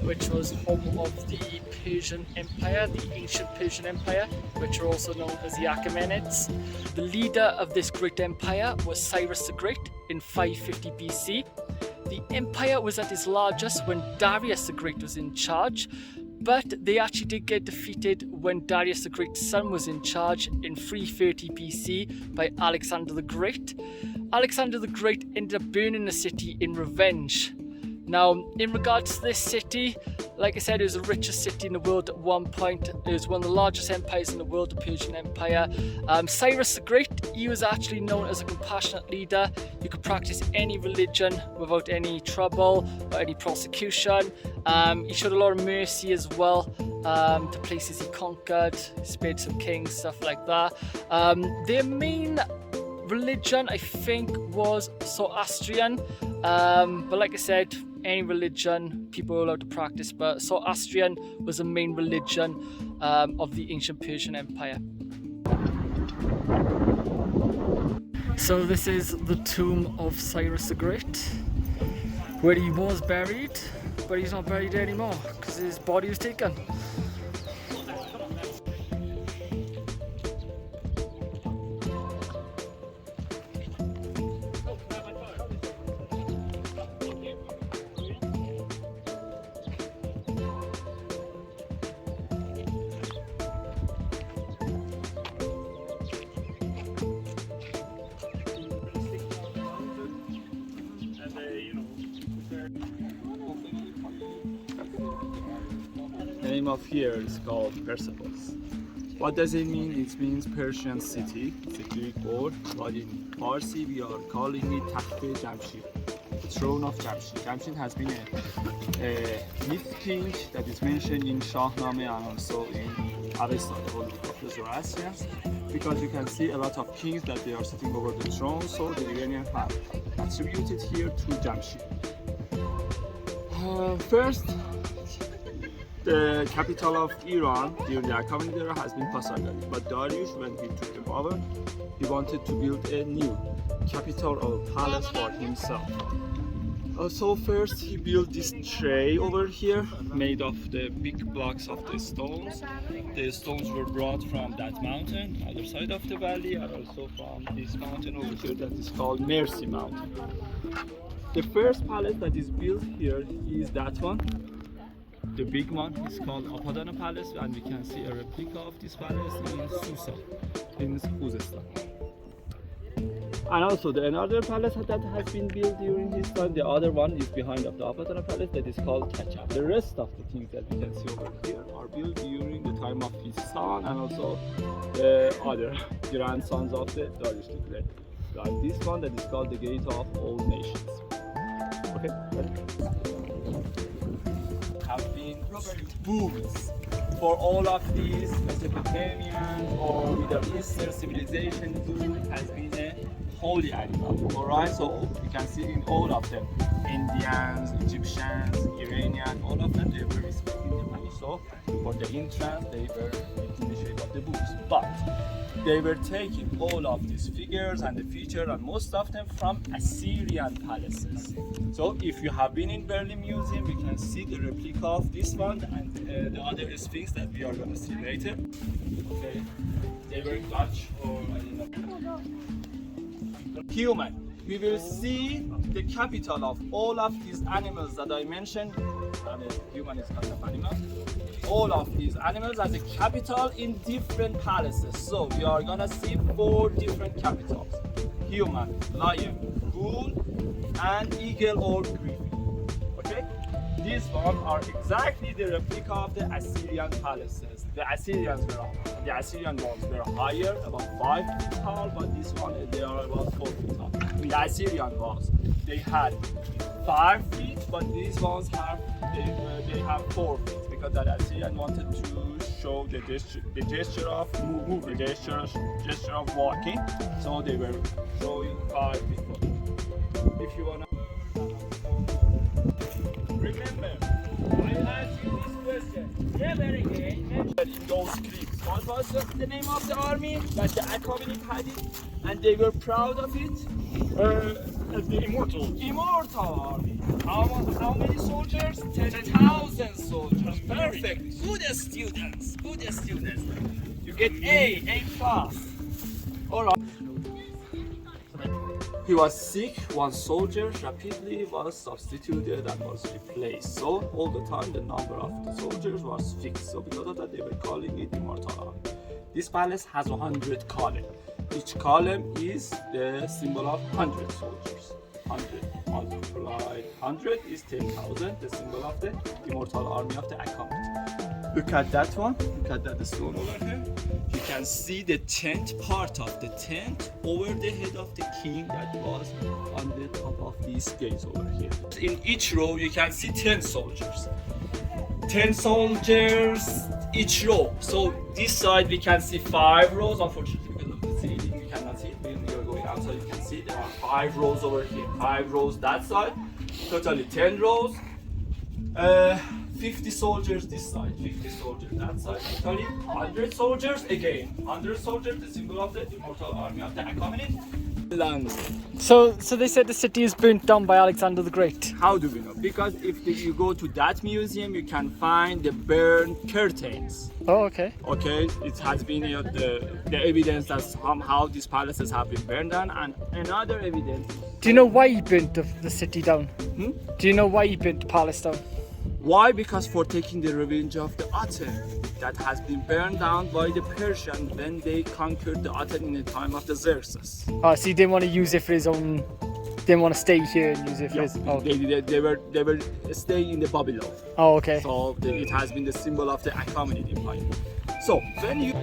which was home of the Persian Empire, the ancient Persian Empire, which are also known as the Achaemenids. The leader of this great empire was Cyrus the Great in 550 BC. The empire was at its largest when Darius the Great was in charge, but they actually did get defeated when Darius the Great's son was in charge in 330 BC by Alexander the Great. Alexander the Great ended up burning the city in revenge. Now, in regards to this city, like I said, it was the richest city in the world at one point. It was one of the largest empires in the world, the Persian Empire. Cyrus the Great, he was actually known as a compassionate leader. He could practice any religion without any trouble or any prosecution. He showed a lot of mercy as well to places he conquered. He spared some kings, stuff like that. Their main religion, I think, was Zoroastrian. But like I said, any religion people were allowed to practice, but Zoroastrian was the main religion of the ancient Persian Empire. So this is the tomb of Cyrus the Great, where he was buried, but he's not buried anymore because his body was taken. The name of here is called Persepolis. What does it mean? It means Persian city. It's a Greek word, but in Farsi we are calling it tashkooh Jamshid, the throne of Jamshid. Jamshid has been a myth king that is mentioned in Shahnameh and also in Avesta, the whole of the Zoroastrians, because you can see a lot of kings that they are sitting over the throne, so the Iranians have attributed here to Jamshid. First, the capital of Iran during the Achaemenid era has been Pasargadash, but Darius, when he took the power, he wanted to build a new capital or palace for himself. So first he built this tray over here, made of the big blocks of the stones. The stones were brought from that mountain, other side of the valley, and also from this mountain over here that is called Mercy Mountain. The first palace that is built here is that one. The big one is called abyaneh Palace, and we can see a replica of this palace in Susa, in Khuzestan. And also another palace that has been built during his time, the other one is behind of the abyaneh Palace, that is called Kachab. The rest of the things that we can see over here are built during the time of his son and also the other grandsons of the Darius the Great. Like this one that is called the Gate of All Nations. Okay. Have been booths for all of these Mesopotamian or Middle Eastern civilization. Food has been a holy animal. Alright, so you can see in all of them, Indians, Egyptians, Iranian, all of them, they were respecting the bull. So for the entrance, they were in the shape of the bulls. But they were taking all of these figures and the features and most of them from Assyrian palaces. So if you have been in Berlin Museum, you can see the replica of this one and the other sphinx that we are going to see later. Okay. They were Dutch or I don't know. Human. We will see the capital of all of these animals that I mentioned. I mean, human is kind of animal. All of these animals as a capital in different palaces. So we are gonna see 4 different capitals: human, lion, bull, and eagle or griffin. Okay? These ones are exactly the replica of the Assyrian palaces. The Assyrian ones were higher, about 5 feet tall, but this one they are about 4 feet tall. The Assyrian ones, they had 5 feet, but these ones have 4 feet because the Assyrian wanted to show the gesture of movement, the gesture of walking. So they were showing 5 feet. If you wanna remember, I asked you this question. Never again mention in those clips. What was the name of the army that the Achaemenid had it, and they were proud of it? The immortal. Immortal army. How many soldiers? 10,000 soldiers. Perfect. Good students. Good students. You get A plus. Alright. He was sick. One soldier rapidly was substituted and was replaced. So all the time the number of the soldiers was fixed. So because of that they were calling it Immortal Army. This palace has 100 columns. Each column is the symbol of 100 soldiers. 100 multiplied 100 is 10,000, the symbol of the Immortal Army of the Achaemenid. Look at that one. Look at that stone over here. You can see the tent, part of the tent over the head of the king that was on the top of these gates over here. In each row you can see 10 soldiers. 10 soldiers each row. So this side we can see 5 rows. Unfortunately because of the ceiling we cannot see it. When we are going outside you can see there are 5 rows over here, 5 rows that side. Totally 10 rows. 50 soldiers this side, 50 soldiers that side, totally 100 soldiers again. 100 soldiers, the symbol of the Immortal Army of the Achaemenid. So they said the city is burnt down by Alexander the Great. How do we know? Because if you go to that museum, you can find the burned curtains. Oh, okay. Okay, it has been the evidence that somehow these palaces have been burned down, and another evidence. Do you know why he burnt the city down? Hmm? Do you know why he burnt the palace down? Why? Because for taking the revenge of the Athens that has been burned down by the Persians when they conquered the Athens in the time of the Xerxes. Oh, so he didn't want to use it for his own. Didn't want to stay here and use it for his. Oh. They were staying in the Babylon. Oh, okay. So it has been the symbol of the Achaemenid Empire. So when you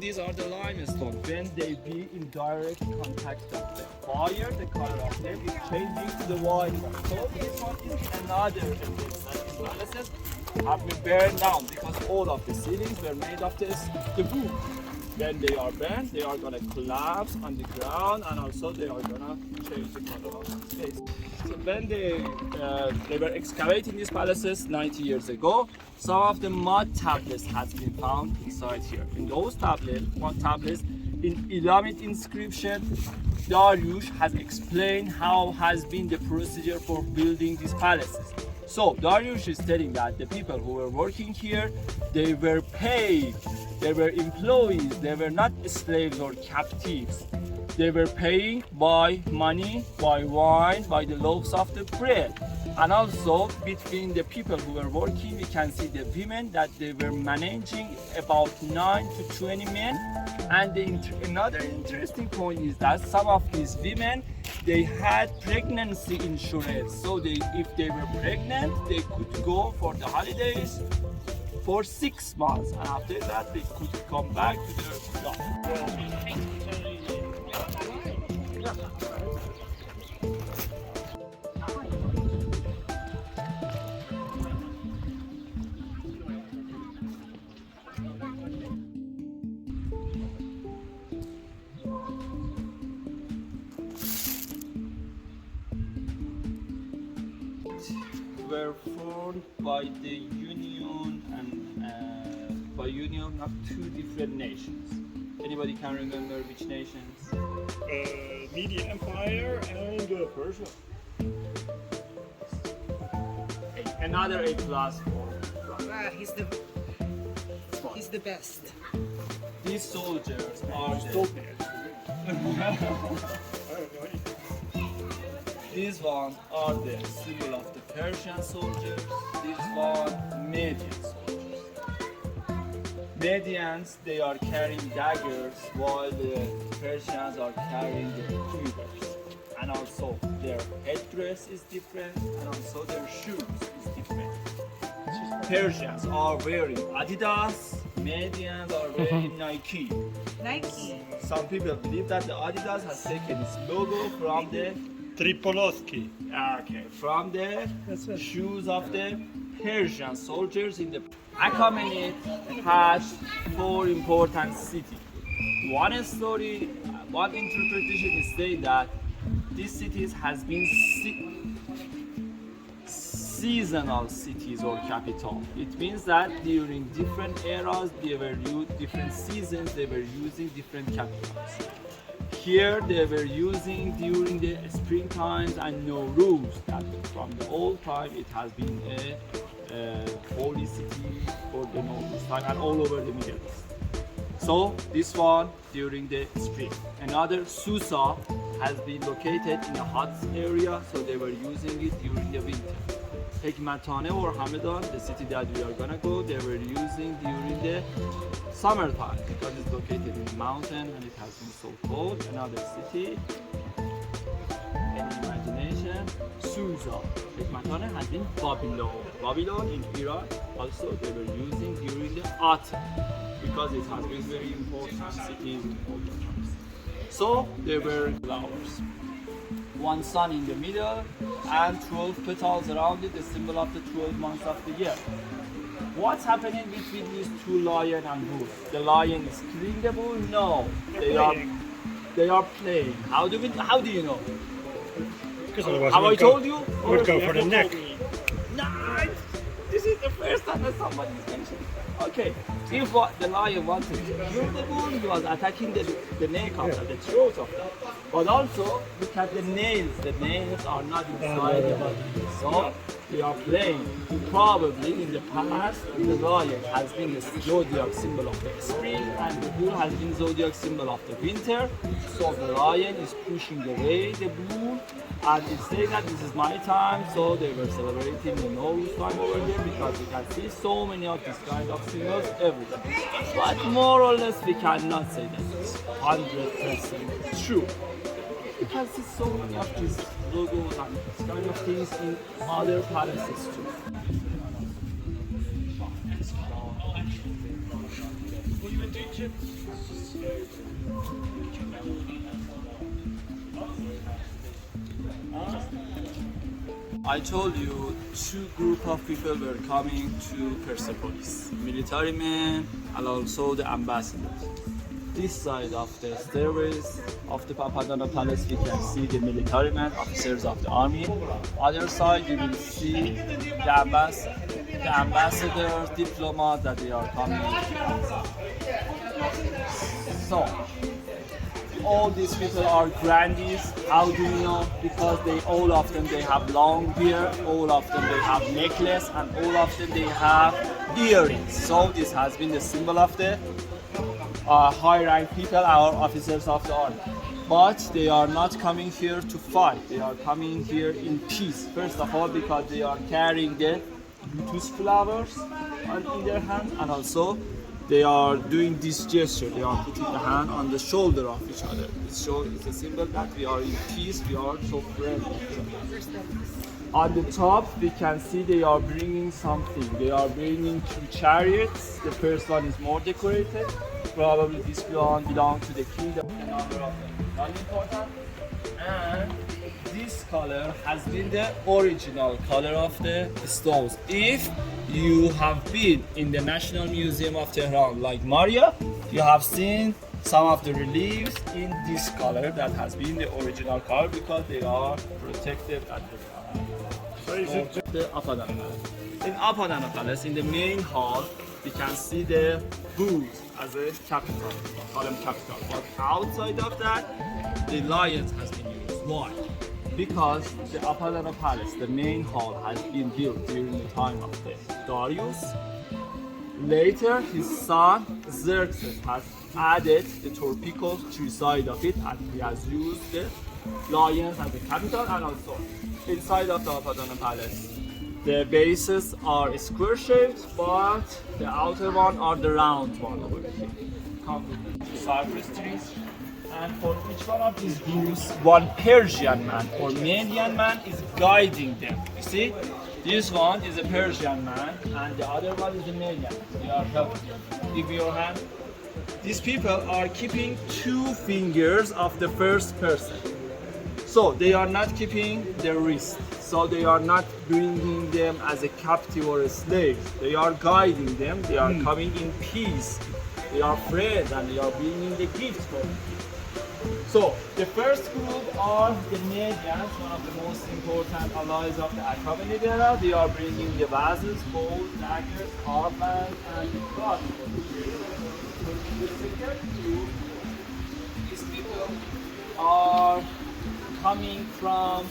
these are the limestone. When they be in direct contact of the fire, the color of them is changing to the white one. So this one is another evidence that these palaces have been burned down because all of the ceilings were made of the wood. When they are burned, they are gonna collapse on the ground, and also they are gonna change the color of the space. So when they were excavating these palaces 90 years ago, some of the mud tablets has been found inside here. In those mud tablets, in Elamite inscription, Darius has explained how has been the procedure for building these palaces. So Darius is telling that the people who were working here, they were paid, they were employees, they were not slaves or captives. They were paying by money, by wine, by the loaves of the bread. And also between the people who were working, we can see the women that they were managing about 9 to 20 men. And another interesting point is that some of these women, they had pregnancy insurance. So if they were pregnant, they could go for the holidays for 6 months. And after that, they could come back to their job. Were formed by the union of 2 different nations. Anybody can remember which nations? Media Empire and Persia. Another A+ for He's the best. these soldiers are these ones are the symbol of the Persian soldiers. These one Median soldiers. Medians, they are carrying daggers while the Persians are carrying the quivers. And also their headdress is different, and also their shoes is different. Persians are wearing Adidas, Medians are wearing Nike. Nike. Some people believe that the Adidas has taken its logo from the Tripolowski. Okay, from the shoes of the Persian soldiers in the Achaemenid has 4 important cities. One story, one interpretation is saying that these cities has been seasonal cities or capital. It means that during different eras, they were different seasons, they were using different capitals. Here they were using during the spring times and Nowruz. That from the old time it has been a holy city for the Nowruz time and all over the Middle East. So this one during the spring. Another Susa has been located in a hot area, so they were using it during the winter. Hekmatane or Hamadan, the city that we are gonna go, they were using during the summertime because it's located in the mountain and it has been so cold. Another city, any imagination, Susa. Hekmatane has been Babylon. Babylon in Iran also they were using during the autumn because it has been very important cities in all the times. So there were flowers. One sun in the middle and 12 petals around it, the symbol of the 12 months of the year. What's happening between these two lion and bull? The lion is killing the bull? No, they are playing. How do you know? Because otherwise Have I told you? We'd go for the neck. Nice. This is the first time that somebody is mentioning. Okay, if what the lion wanted to kill the bull, he was attacking the neck of that, the throat of that. But also, look at the nails. The nails are not inside the body. So, they are playing. Probably in the past, the lion has been the zodiac symbol of the spring and the bull has been zodiac symbol of the winter. So the lion is pushing away the bull and it's saying that this is my time. So they were celebrating the Nowruz time over there because you can see so many of these kind of symbols everywhere. But more or less we cannot say that it's 100% true. You can see so many of these logos and these kind of things in other palaces too. I told you two group of people were coming to Persepolis, military men and also the ambassadors. This side of the stairways of the Papadana Palace, we can see the military men, officers of the army. Other side, you will see the ambassadors, diplomats that they are coming. So, all these people are grandees. How do you know? Because all of them they have long beard, all of them they have necklace, and all of them they have earrings. So this has been the symbol of the high rank people, our officers of the army. But they are not coming here to fight. They are coming here in peace. First of all, because they are carrying the lotus flowers in their hand, and also they are doing this gesture. They are putting the hand on the shoulder of each other. It's a symbol that we are in peace. We are so friendly. On the top, we can see they are bringing something. They are bringing two chariots. The first one is more decorated. Probably this one belongs to the kingdom. Another of them is not important. And this color has been the original color of the stones. If you have been in the National Museum of Tehran, like Maria, you have seen some of the reliefs in this color that has been the original color because they are protected at the Apadana Palace. In Apadana Palace, in the main hall, you can see the booth as a capital, column capital. But outside of that, the lions has been used. Why? Because the Apadana Palace, the main hall, has been built during the time of the Darius. Later, his son Xerxes has added the torpicos to the side of it, and he has used the lions as a capital. And also inside of the Apadana Palace, the bases are square shaped, but the outer one are the round one over here. Come with the cypress trees. And for each one of these groups, one Persian man or Median man is guiding them. You see, this one is a Persian man and the other one is a Median. They are helping. Give me your hand. These people are keeping two fingers of the first person. So they are not keeping their wrist. So they are not bringing them as a captive or a slave. They are guiding them. They are coming in peace. They are friends and they are bringing the gift for them. So the first group are the Medians, one of the most important allies of the Achaemenid era. They are bringing the vases, bowls, daggers, armbands, and the cloth. The second group, these people are coming from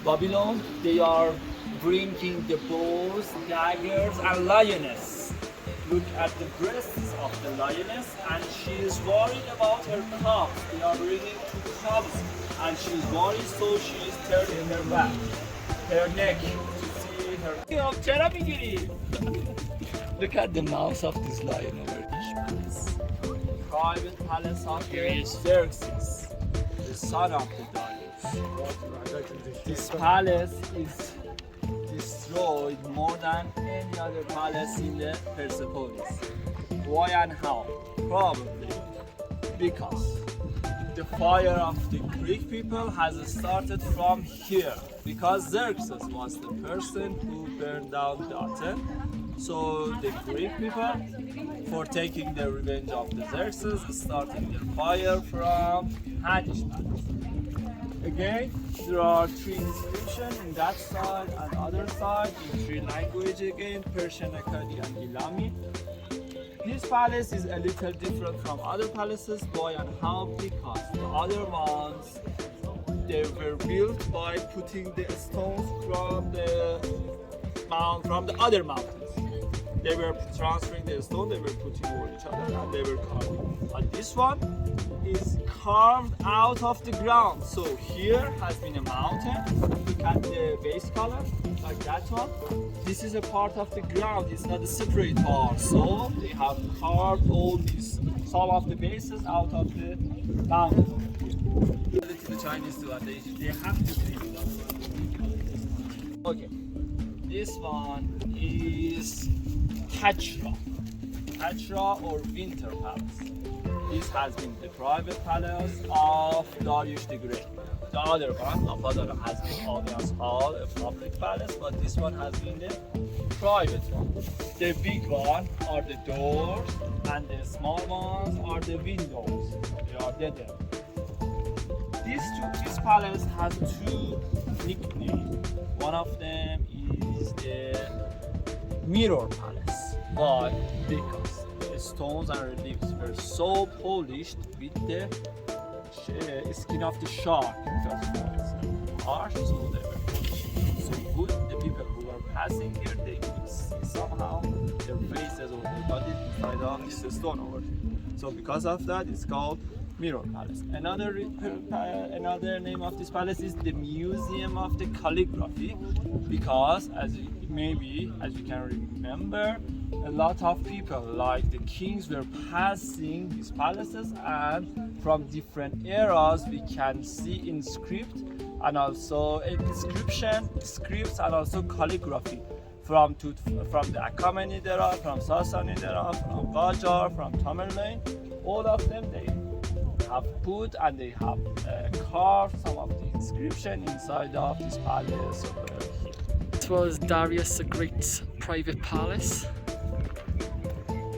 Babylon. They are bringing the bows, daggers, and lionesses. Look at the breasts of the lioness, and she is worried about her cubs. They are bringing 2 cubs, and she is worried, so she is turning her back, her neck, to see her. Look at the mouth of this lion over here. Private palace of the Xerxes, the son of the Darius. This palace is destroyed more than any other palace in the Persepolis. Why and how? Probably because the fire of the Greek people has started from here, because Xerxes was the person who burned down Athens. So the Greek people, for taking their revenge of the Xerxes, starting their fire from Hades palace. Again, there are 3 inscriptions in that side and other side in 3 languages again, Persian, Akkadi, and Ilami. This palace is a little different from other palaces. Why and how? Because the other ones, they were built by putting the stones from the other mountains. They were transferring the stone, they were putting over each other, and they were carving. And this one is carved out of the ground. So here has been a mountain. Look at the base color, like that one. This is a part of the ground, it's not a separate part. So they have carved all these, some of the bases out of the mountain. The Chinese do that, they have to do it. Okay, this one is Tachra or Winter Palace. This has been the private palace of Darius the Great. The other one, Apadana, has been audience hall, a public palace, but this one has been the private one. The big one are the doors, and the small ones are the windows. They are dead end. This palace has 2 nicknames. One of them is the Mirror Palace. Why? Because the stones and reliefs were so polished with the skin of the shark. It was harsh, so they were polished so good. The people who were passing here, they could see somehow their faces or their body inside of this stone over here. So because of that, it's called Mirror Palace. Another name of this palace is the Museum of the Calligraphy, because as you can remember, a lot of people like the kings were passing these palaces, and from different eras we can see inscript and also inscription, scripts, and also calligraphy from the Achaemenid era, from Sassanid era, from Qajar, from Tamerlane. All of them they have put and they have carved some of the inscription inside of this palace over here. This was Darius the Great's private palace.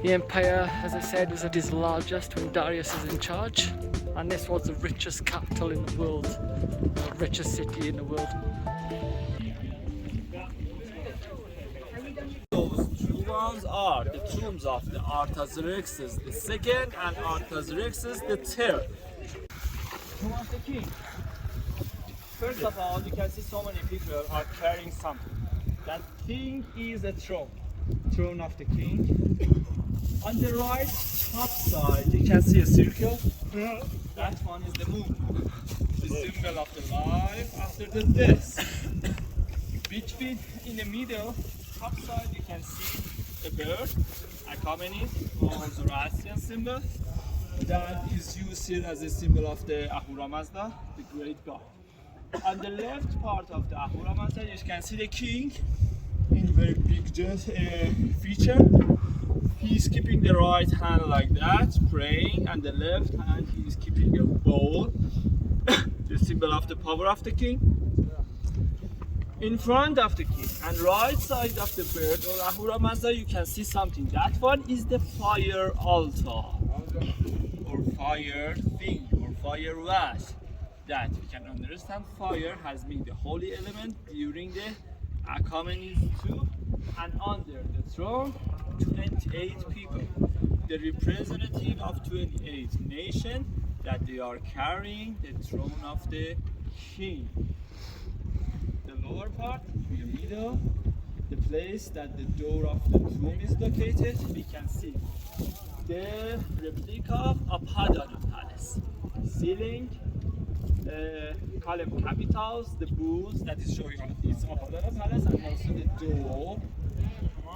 The empire, as I said, was at its largest when Darius is in charge, and this was the richest capital in the world, the richest city in the world. Those 2 ones are the tombs of the Artaxerxes II and Artaxerxes III. Tomb of the king. First of all, you can see so many people are carrying something. That thing is a throne of the king. On the right top side, you can see a circle. That one is the moon, the symbol of the life after the death. Between, in the middle, top side, you can see a bird, Achaemenid, or Zoroastrian symbol. That is used here as a symbol of the Ahura Mazda, the great god. On the left part of the Ahura Mazda, you can see the king in very big feature. He's keeping the right hand like that, praying, and the left hand he is keeping a bowl, the symbol of the power of the king. In front of the king and right side of the bird or Ahura Mazda, you can see something. That one is the fire altar, or fire thing, or fire vase. That you can understand fire has been the holy element during the Achaemenids too, and under the throne 28 people, the representative of 28 nations, that they are carrying the throne of the king. The lower part, in the middle, the place that the door of the tomb is located, we can see the replica of abyaneh palace. Ceiling, column capitals, the bulls that is showing on this abyaneh palace, and also the door.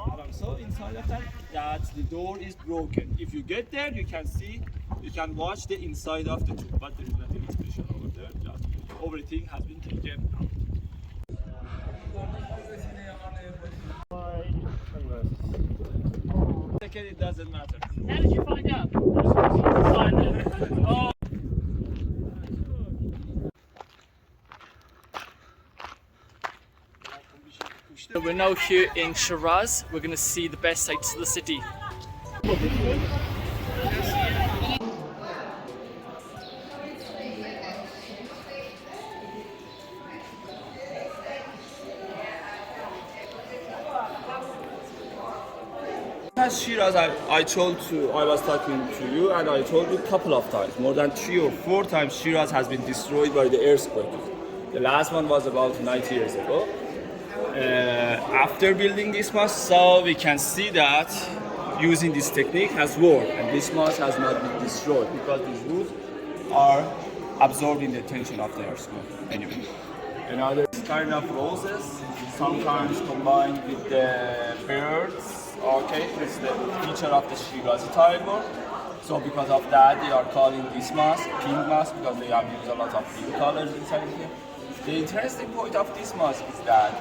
And also inside of that the door is broken. If you get there, you can see, you can watch the inside of the tomb, but there is nothing special over there. Just everything has been taken out. Second, it doesn't matter. How did you find out? Oh. We're now here in Shiraz. We're going to see the best sights of the city. As Shiraz, I was talking to you, and I told you a couple of times, more than 3 or 4 times, Shiraz has been destroyed by the earthquake. The last one was about 90 years ago. After building this mosque, so we can see that using this technique has worked, and this mosque has not been destroyed because these roofs are absorbing the tension of the earthquake. Anyway, another kind of roses, sometimes combined with the birds. Okay, it's the feature of the Shirazi tiger. So because of that, they are calling this mosque pink mosque because they have used a lot of pink colors inside here. The interesting point of this mosque is that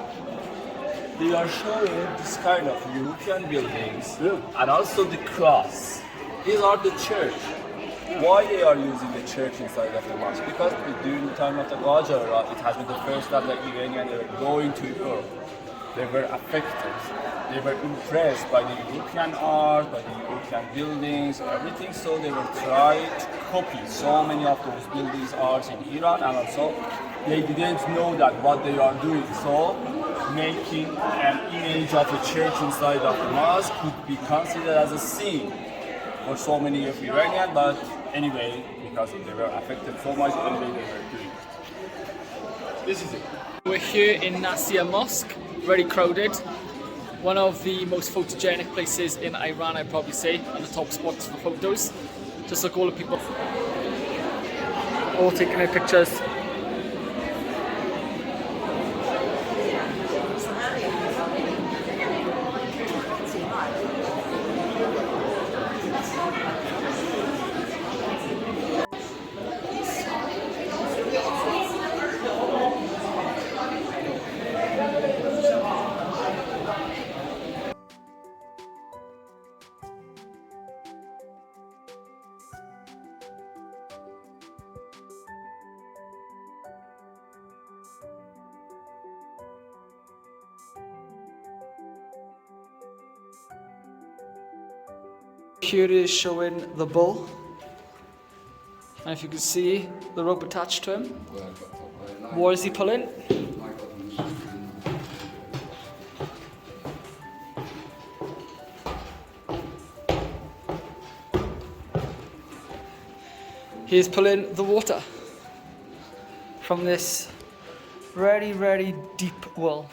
they are showing this kind of European buildings and also the cross. These are the church. Why they are using the church inside of the mosque? Because during the time of the Qajar, it has been the first time that Iranians were going to Europe. They were affected. They were impressed by the European art, by the European buildings, everything. So they were trying to copy so many of those buildings, arts in Iran, and also they didn't know that what they are doing. So making an image of a church inside of the mosque could be considered as a sin for so many of Iranians. But anyway, because they were affected so much, anyway they were doing it. This is it. We're here in Nasir Mosque, very crowded. One of the most photogenic places in Iran, I'd probably say, and the top spots for photos. Just look, all the people all taking their pictures. Here is showing the bull, and if you can see the rope attached to him. What is he pulling? He is pulling the water from this very, very deep well.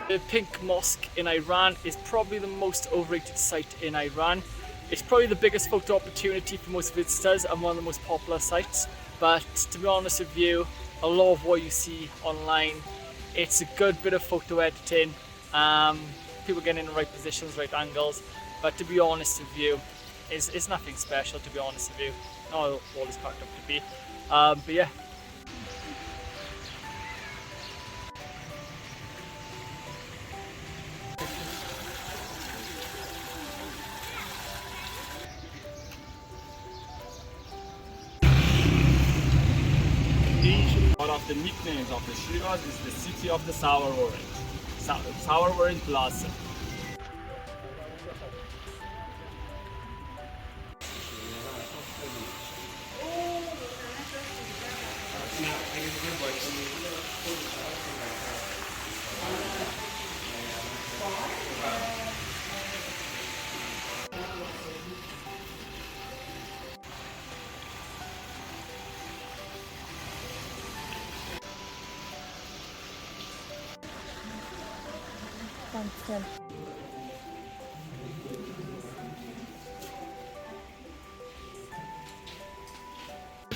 The Pink Mosque in Iran is probably the most overrated site in Iran. It's probably the biggest photo opportunity for most visitors and one of the most popular sites. But to be honest with you, a lot of what you see online, it's a good bit of photo editing. People getting in the right positions, right angles. But to be honest with you, it's nothing special, to be honest with you. Not all it's cracked up to be. But yeah. One of the nicknames of the Shiraz is the city of the sour orange. Sour orange blossom.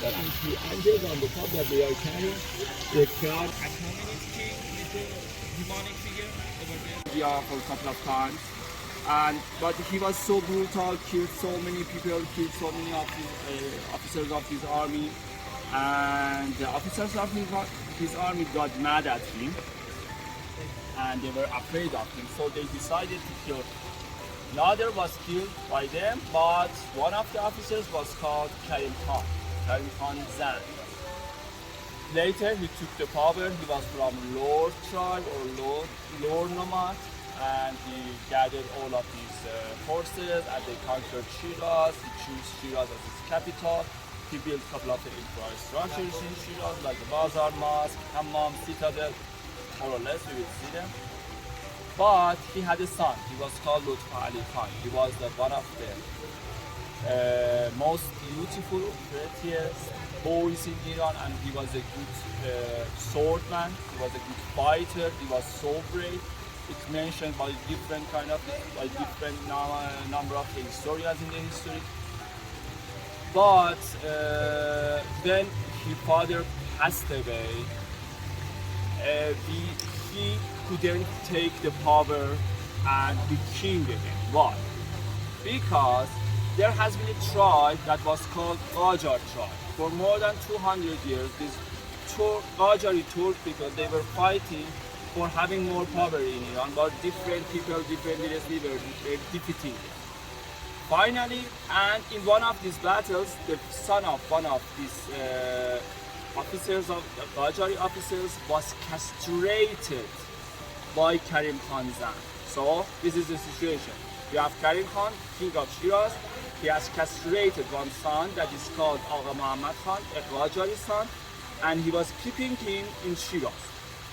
That is the angels on the top that they are carrying. The crowd. And how many king with the demonic figure over there? Yeah, for a couple of times. But he was so brutal, killed so many people, killed so many of his officers of his army. And the officers of his army got mad at him. And they were afraid of him, so they decided to kill him. Another was killed by them, but one of the officers was called Karim Khan Zan. Later he took the power. He was from Lord tribe or Lord nomad, and he gathered all of these forces and they conquered Shiraz. He chose Shiraz as his capital. He built a couple of infrastructures in Shiraz like the Bazaar Mosque, Hammam, Citadel, more or less we will see them. But he had a son. He was called Lutfa Ali Khan. He was one of the most beautiful, prettiest boys in Iran, and he was a good swordman. He was a good fighter. He was so brave. It's mentioned by different number of historians in the history. But when his father passed away, he couldn't take the power and be king again. Why? Because there has been a tribe that was called Qajar tribe. For more than 200 years, these Qajari Turk people, they were fighting for having more power in Iran, but different people, different leaders were defeating them. Finally, and in one of these battles, the son of one of these officers of the Qajari officers was castrated by Karim Khan Zan. So this is the situation. You have Karim Khan, king of Shiraz. He has castrated one son that is called Agha Muhammad Khan, a Qajari son, and he was keeping him in Shiraz.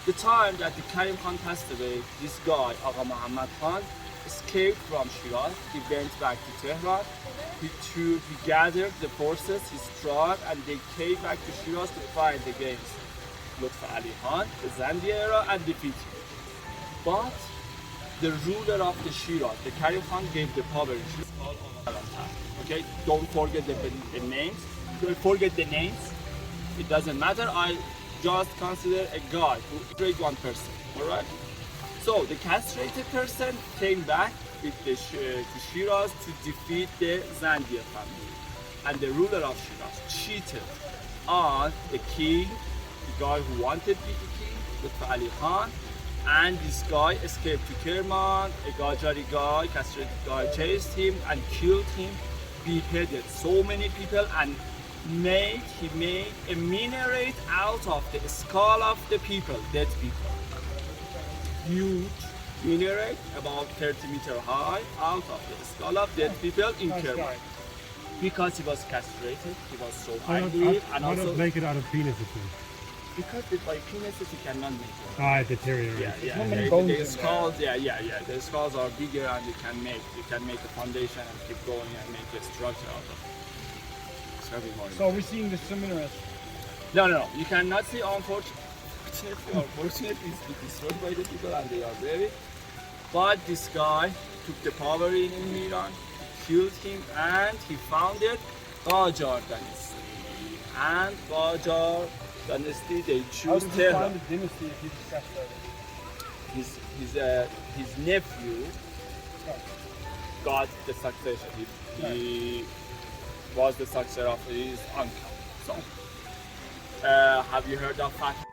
The time that the Karim Khan passed away, this guy, Agha Muhammad Khan, escaped from Shiraz. He went back to Tehran. He gathered the forces, his tribe, and they came back to Shiraz to fight against Lutfa Ali Khan, the Zandi era, and defeat him. But the ruler of the Shiraz, the Karim Khan, gave the power in Shiraz called Okay, don't forget the names. Don't forget the names. It doesn't matter. I just consider a guy who betrayed one person. All right. So the castrated person came back with to Shiraz to defeat the Zandia family, and the ruler of Shiraz cheated on the king, the guy who wanted to be the king, Lutfa Ali Khan, and this guy escaped to Kerman. A Qajari guy, castrated guy, chased him and killed him, beheaded so many people, and he made a minaret out of the skull of the people, dead people. Huge minaret, about 30 meters high, out of the skull of dead people in Kerman. Because he was castrated, he was so ugly, and why also not make it out of penises then? because by penises you cannot make it. Ah, it deteriorates. The skulls, the skulls are bigger, and you can make a foundation and keep going and make a structure out of it. It's very more. So we're seeing the seminars. No, you cannot see. Unfortunately, it's destroyed by the people and they are buried. But this guy took the power in Iran, killed him, and he founded Qajar dynasty. And Qajar dynasty, they choose Tehran. The dynasty if he's assassinated. His nephew got the succession. He was the successor of his uncle. So, have you heard of FALKLAND?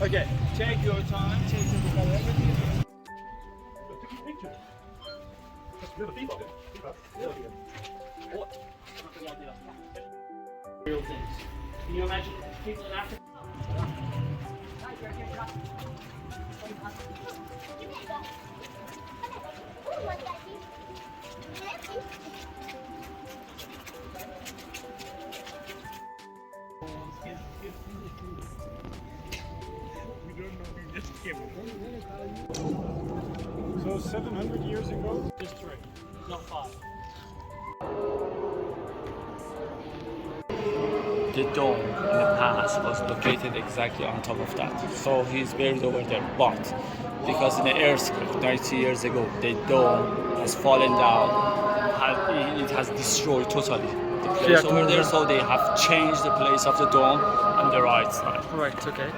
Okay, take your time. Real things. Can you imagine people in Africa? So 700 years ago? Just 3, not 5. The dome in the past was located exactly on top of that. So he's buried over there. But because in the earthquake 90 years ago, the dome has fallen down, it has destroyed totally the place over there. So they have changed the place of the dome on the right side. Right, okay.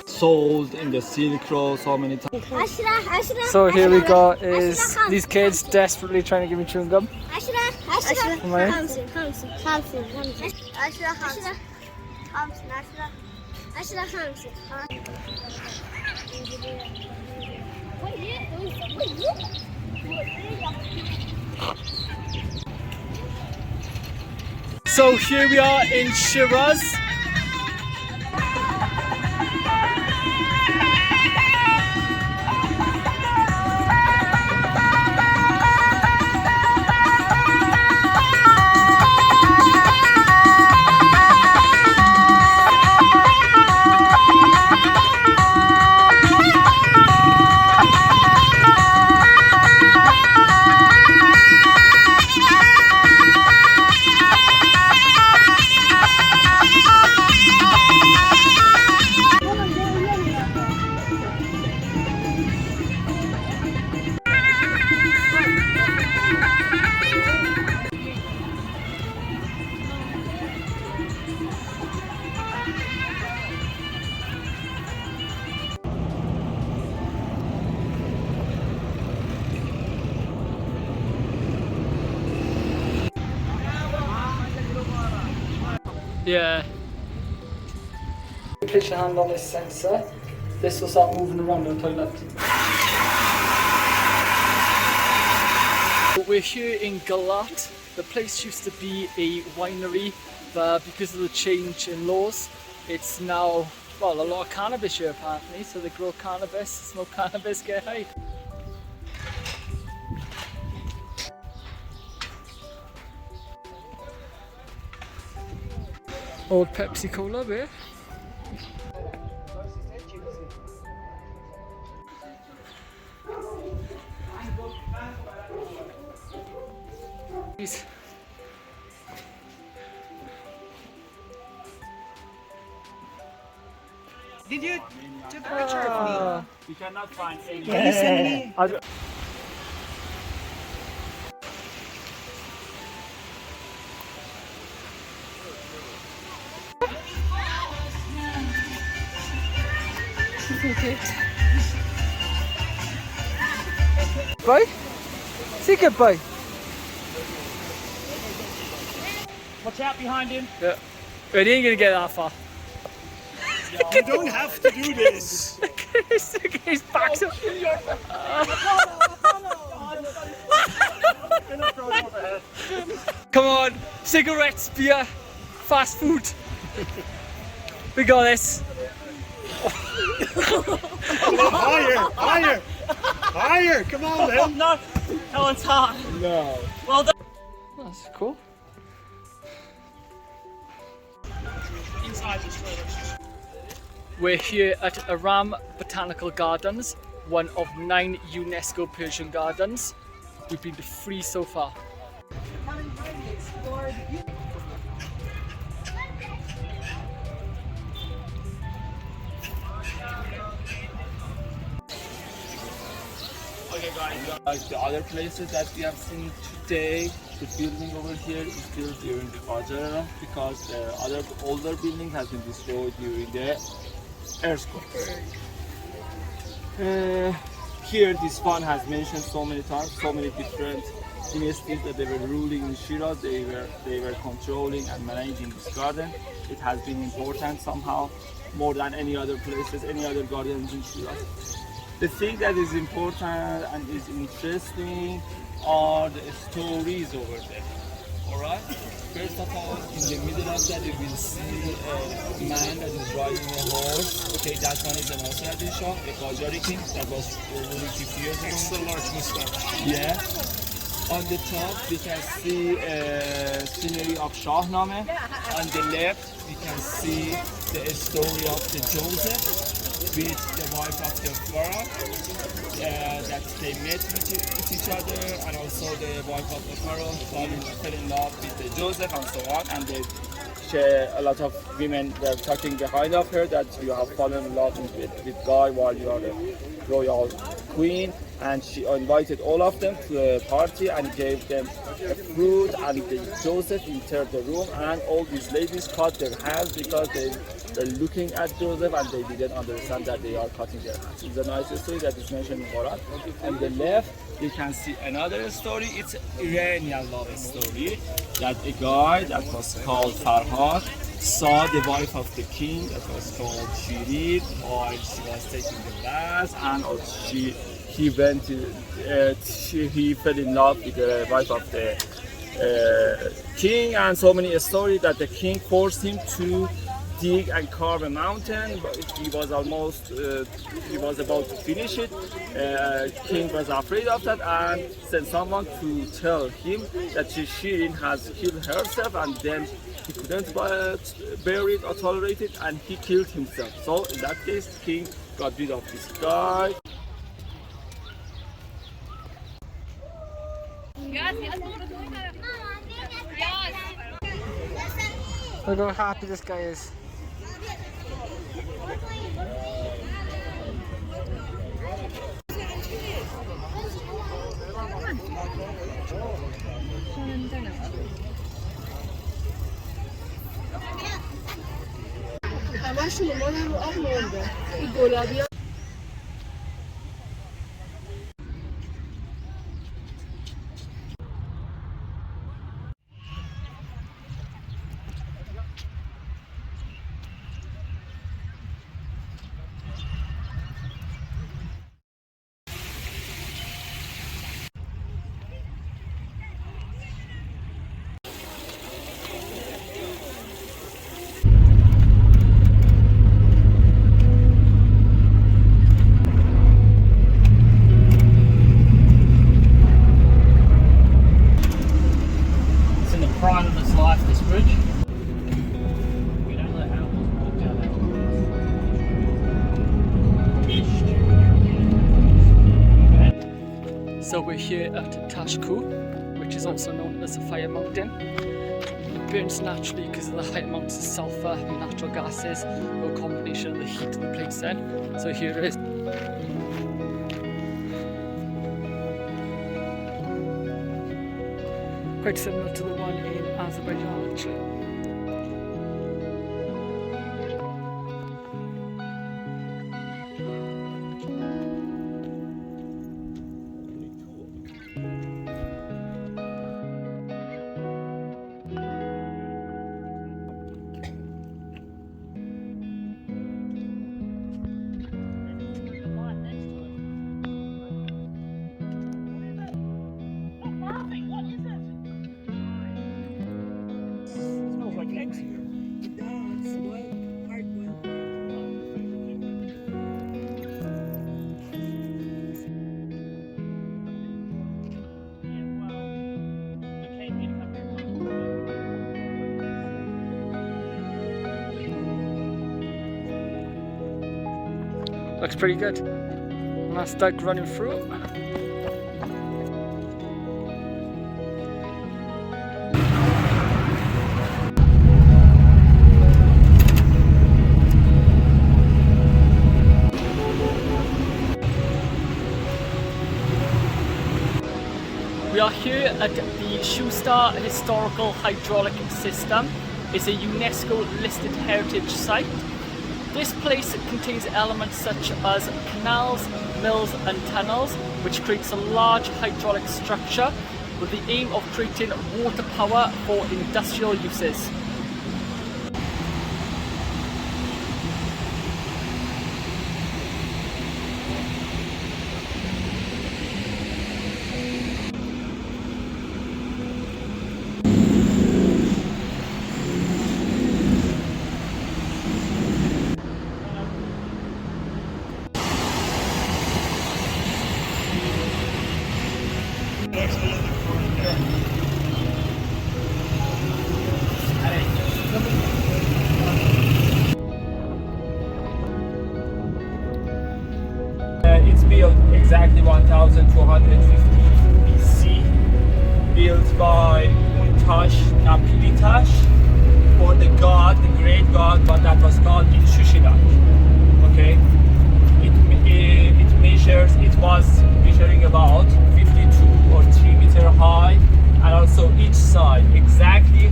Sold in the Silk Road so many times. So here we go is these kids desperately trying to give me chewing gum. So here we are in Shiraz. Yeah. Place your hand on this sensor. This will start moving around the toilet. We're here in Galat. The place used to be a winery, but because of the change in laws, it's now, well, a lot of cannabis here apparently. So they grow cannabis, smoke cannabis, get high. Old Pepsi Cola beer. Jeez. Did you take a picture of me? We cannot find any. Can you send me? Bye. Say goodbye. Watch out behind him. Yeah. But he ain't gonna get that far. You don't have to do this. His back's up. Come on, cigarettes, beer, fast food. We got this. Higher, higher, higher! Come on, man. No, that one's hard. No. Well done. That's cool. Inside the store. We're here at Aram Botanical Gardens, one of 9 UNESCO Persian gardens. We've been to 3 so far. Okay guys, like the other places that we have seen today, the building over here is built during the Qadr era because the other older building has been destroyed during the earthquake. Here this one has mentioned so many times, so many different dynasties that they were ruling in Shiraz, they were controlling and managing this garden. It has been important somehow, more than any other places, any other gardens in Shiraz. The thing that is important and is interesting are the stories over there. Alright? First of all, in the middle of that you will see a man that is riding a horse. Okay, that one is an Asradi Shah, a Qajari king that was ruling 50 years ago. Extra large mustache. Yeah. On the top we can see a scenery of Shahnameh. On the left we can see the story of the Joseph with the wife of the Pharaoh, that they met with each other, and also the wife of the Pharaoh fell in love with the Joseph and so on, and a lot of women were talking behind of her that you have fallen in love with Guy while you are the royal queen, and she invited all of them to a party and gave them a fruit, and Joseph entered the room and all these ladies cut their hands because they were looking at Joseph and they didn't understand that they are cutting their hands. It's a nice story that is mentioned in Quran. On the left you can see another story. It's an Iranian love story that a guy that was called Farhad saw the wife of the king that was called Shiraz while she was taking the bath, and he fell in love with the wife of the king, and so many stories that the king forced him to dig and carve a mountain, but he was about to finish it. King was afraid of that and sent someone to tell him that Shirin has killed herself, and then he couldn't bear it or tolerate it, and he killed himself. So in that case, the king got rid of this guy. Look how happy this guy is. So we're here at Tashkooh, which is also known as a fire mountain. It burns naturally because of the high amounts of sulfur and natural gases, or a combination of the heat of the place then. So here it is. Quite similar to the one in Azerbaijan actually. looks pretty good. And that's Doug running through. We are here at the Schuster Historical Hydraulic System. It's a UNESCO listed heritage site. This place contains elements such as canals, mills and tunnels, which creates a large hydraulic structure with the aim of creating water power for industrial uses. It's built exactly 1250 BC, built by Napilitash for the god, the great god, but that was called in Shushinak. Okay, it was measuring about 52 or 3 meter high, and also each side exactly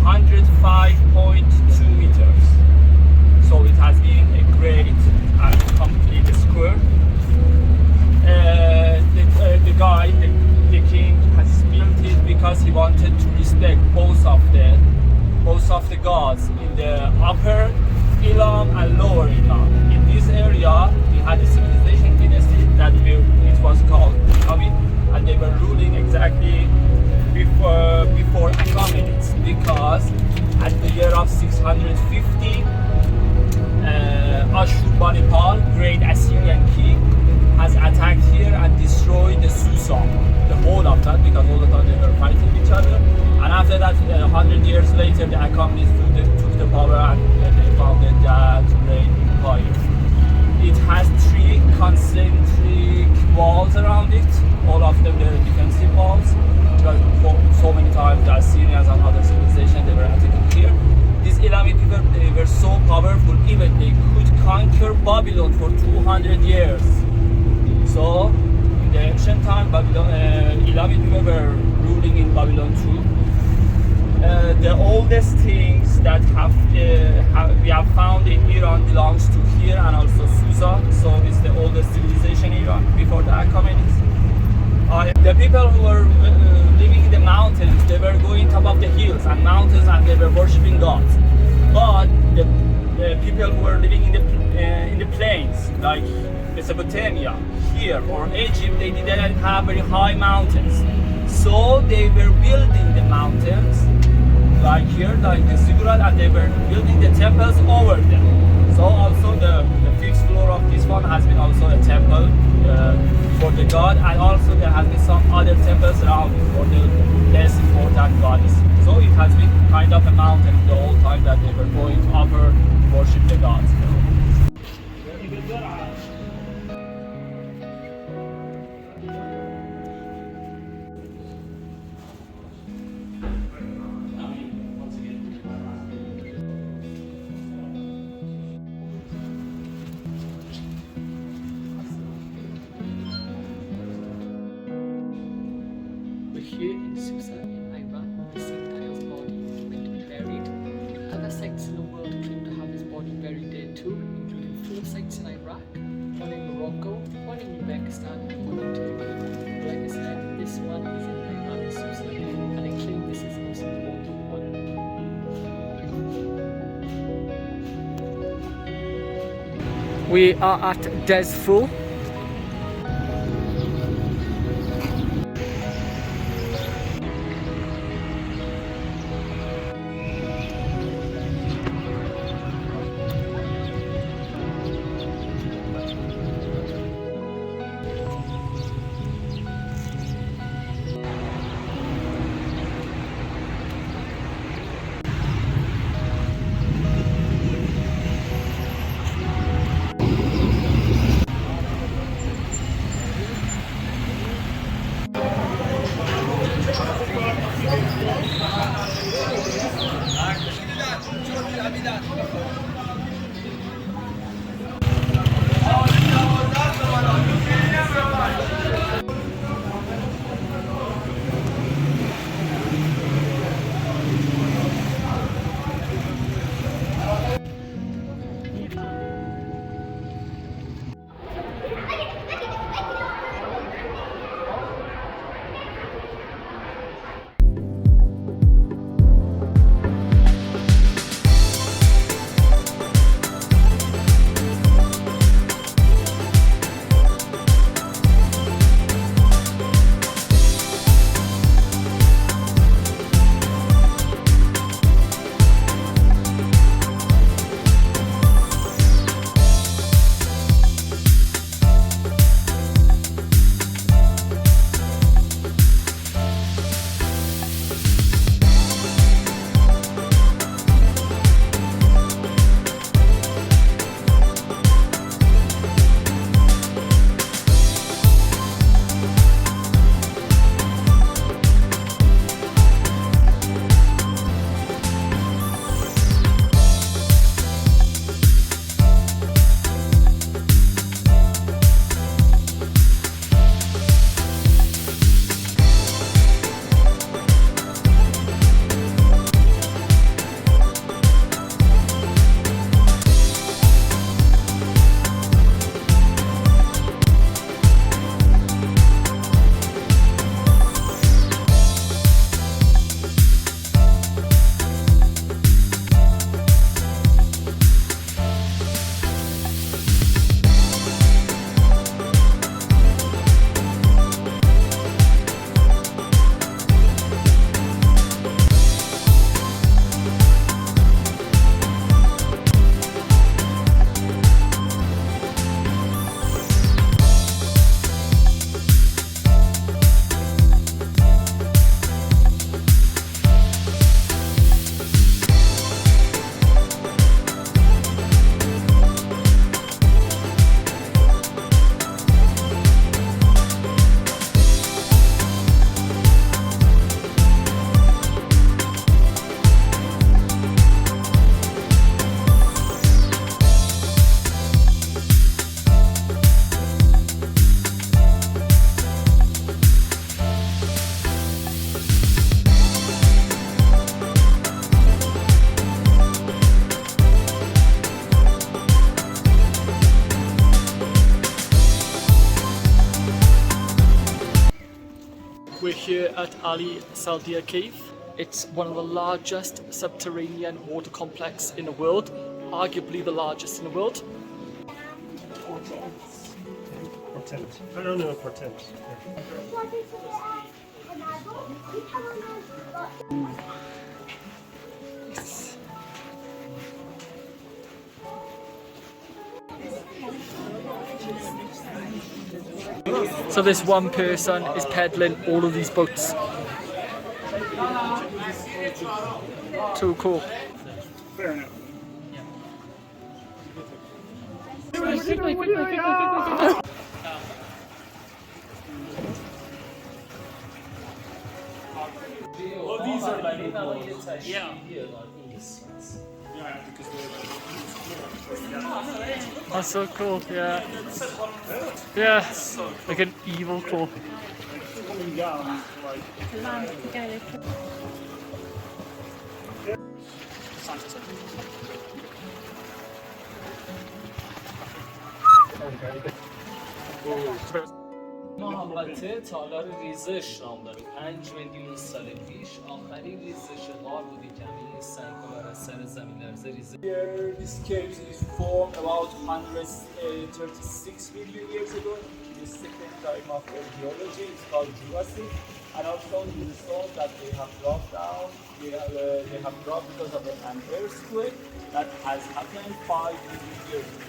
105.2 meters. So it has been a great and complete square. The king has built it because he wanted to respect both of the gods in the upper Elam and lower Elam. In this area, we had a civilization dynasty that it was called COVE, and they were ruling exactly before Achaemenids, because at the year of 650, Ashurbanipal, great Assyrian king, has attacked here and destroyed the Susa, the whole of that, because all the time they were fighting each other. And after that, 100 years later, the Achaemenids took the power and they founded that great empire. It has 3 concentric walls around it. All of them are defensive walls, because so many times the Assyrians and other civilizations they were attacking here. These Elami people, they were so powerful, even they could conquer Babylon for 200 years. So, in the ancient time, Elami people were ruling in Babylon too. The oldest things that we have found in Iran belongs to here and also Susa. So it's the oldest civilization in Iran before the Achaemenids. The people who were living in the mountains, they were going top of the hills and mountains, and they were worshipping gods. But the people who were living in the plains, like Mesopotamia, here or Egypt, they didn't have very high mountains. So they were building the mountains, like here, like the ziggurat, and they were building the temples over them. So also the 5th floor of this one has been also a temple for the god, and also there has been some other temples around for the less important gods. So it has been kind of a mountain the whole time that they were going to upper worship the gods. Here in Susa, in Iran, the same tile's body is meant to be buried. Other sites in the world claim to have his body buried there too, including 4 sites in Iraq, 1 in Morocco, 1 in Uzbekistan, and 1 in Turkey. Like I said, this one is in Iran, Susa, and I claim this is the most important one. We are at Desful. We're here at Ali Saldia Cave. It's one of the largest subterranean water complex in the world, arguably the largest in the world. Portent. I don't know portent. So this one person is peddling all of these boats. Too cool. Fair enough. Oh, these are like Yeah. That's so cool, yeah. Yeah, like an evil claw. Coming down, like. محبت تالار ریزش نام داره. 5 میلیون سال پیش آخرین ریزش غار بودی که همین سنگ‌ها بر سر زمین لرزه ریزش. Here, this cave is formed about 136 million years ago. The second time of geology is called GYPSY. And also the stone that they have dropped down, they have dropped because of an earthquake that has happened 5 million years ago.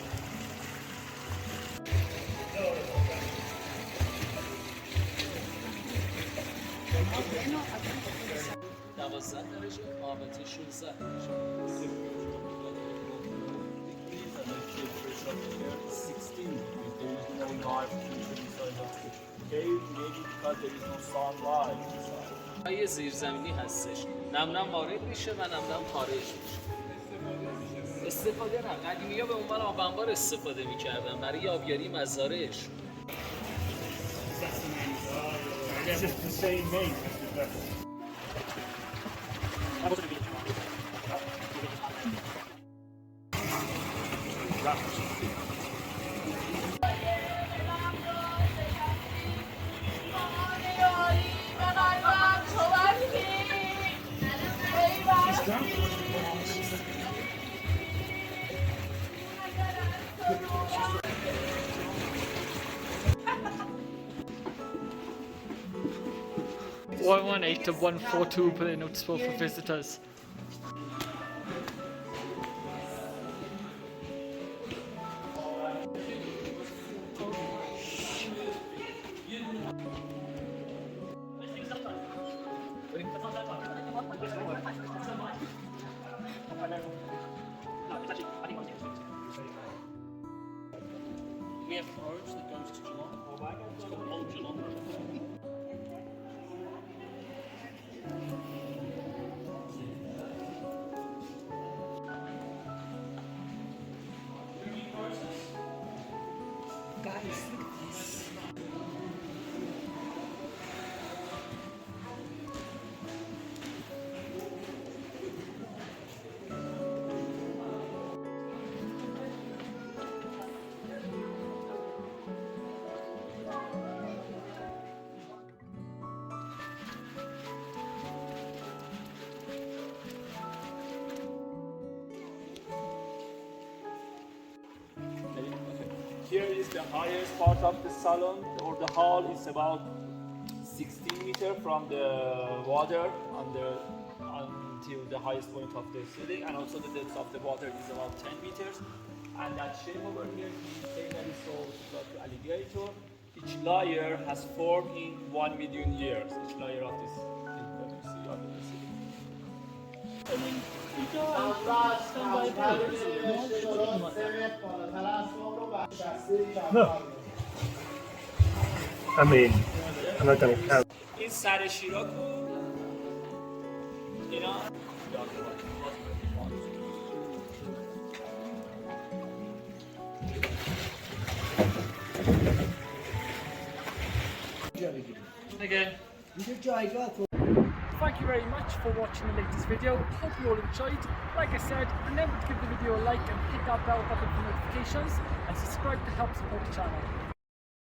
یه زیرزمینی هستش. نم وارد میشه و نم خارج میشه. استفاده نه. قدیمی‌ها به عنوان آب انبار استفاده می‌کردن برای یابیاری مزارعش. It's just the same name. $118 to $142 per noticeable for visitors. We have an orange that goes to Geelong. It's called Old Geelong. Guys, look at this. Here is the highest part of the salon, or the hall is about 16 meters from the water until the highest point of the ceiling, and also the depth of the water is about 10 meters. And that shape over here is famous like alligator. Each layer has formed in 1 million years. Each layer of this thing that you see on the ceiling. No. I mean, I'm not going to count. این سر شیراز اینا Again. Thank you very much for watching the latest video. Hope you all enjoyed. Like I said, remember to give the video a like and hit that bell button for notifications, and subscribe to help support the channel.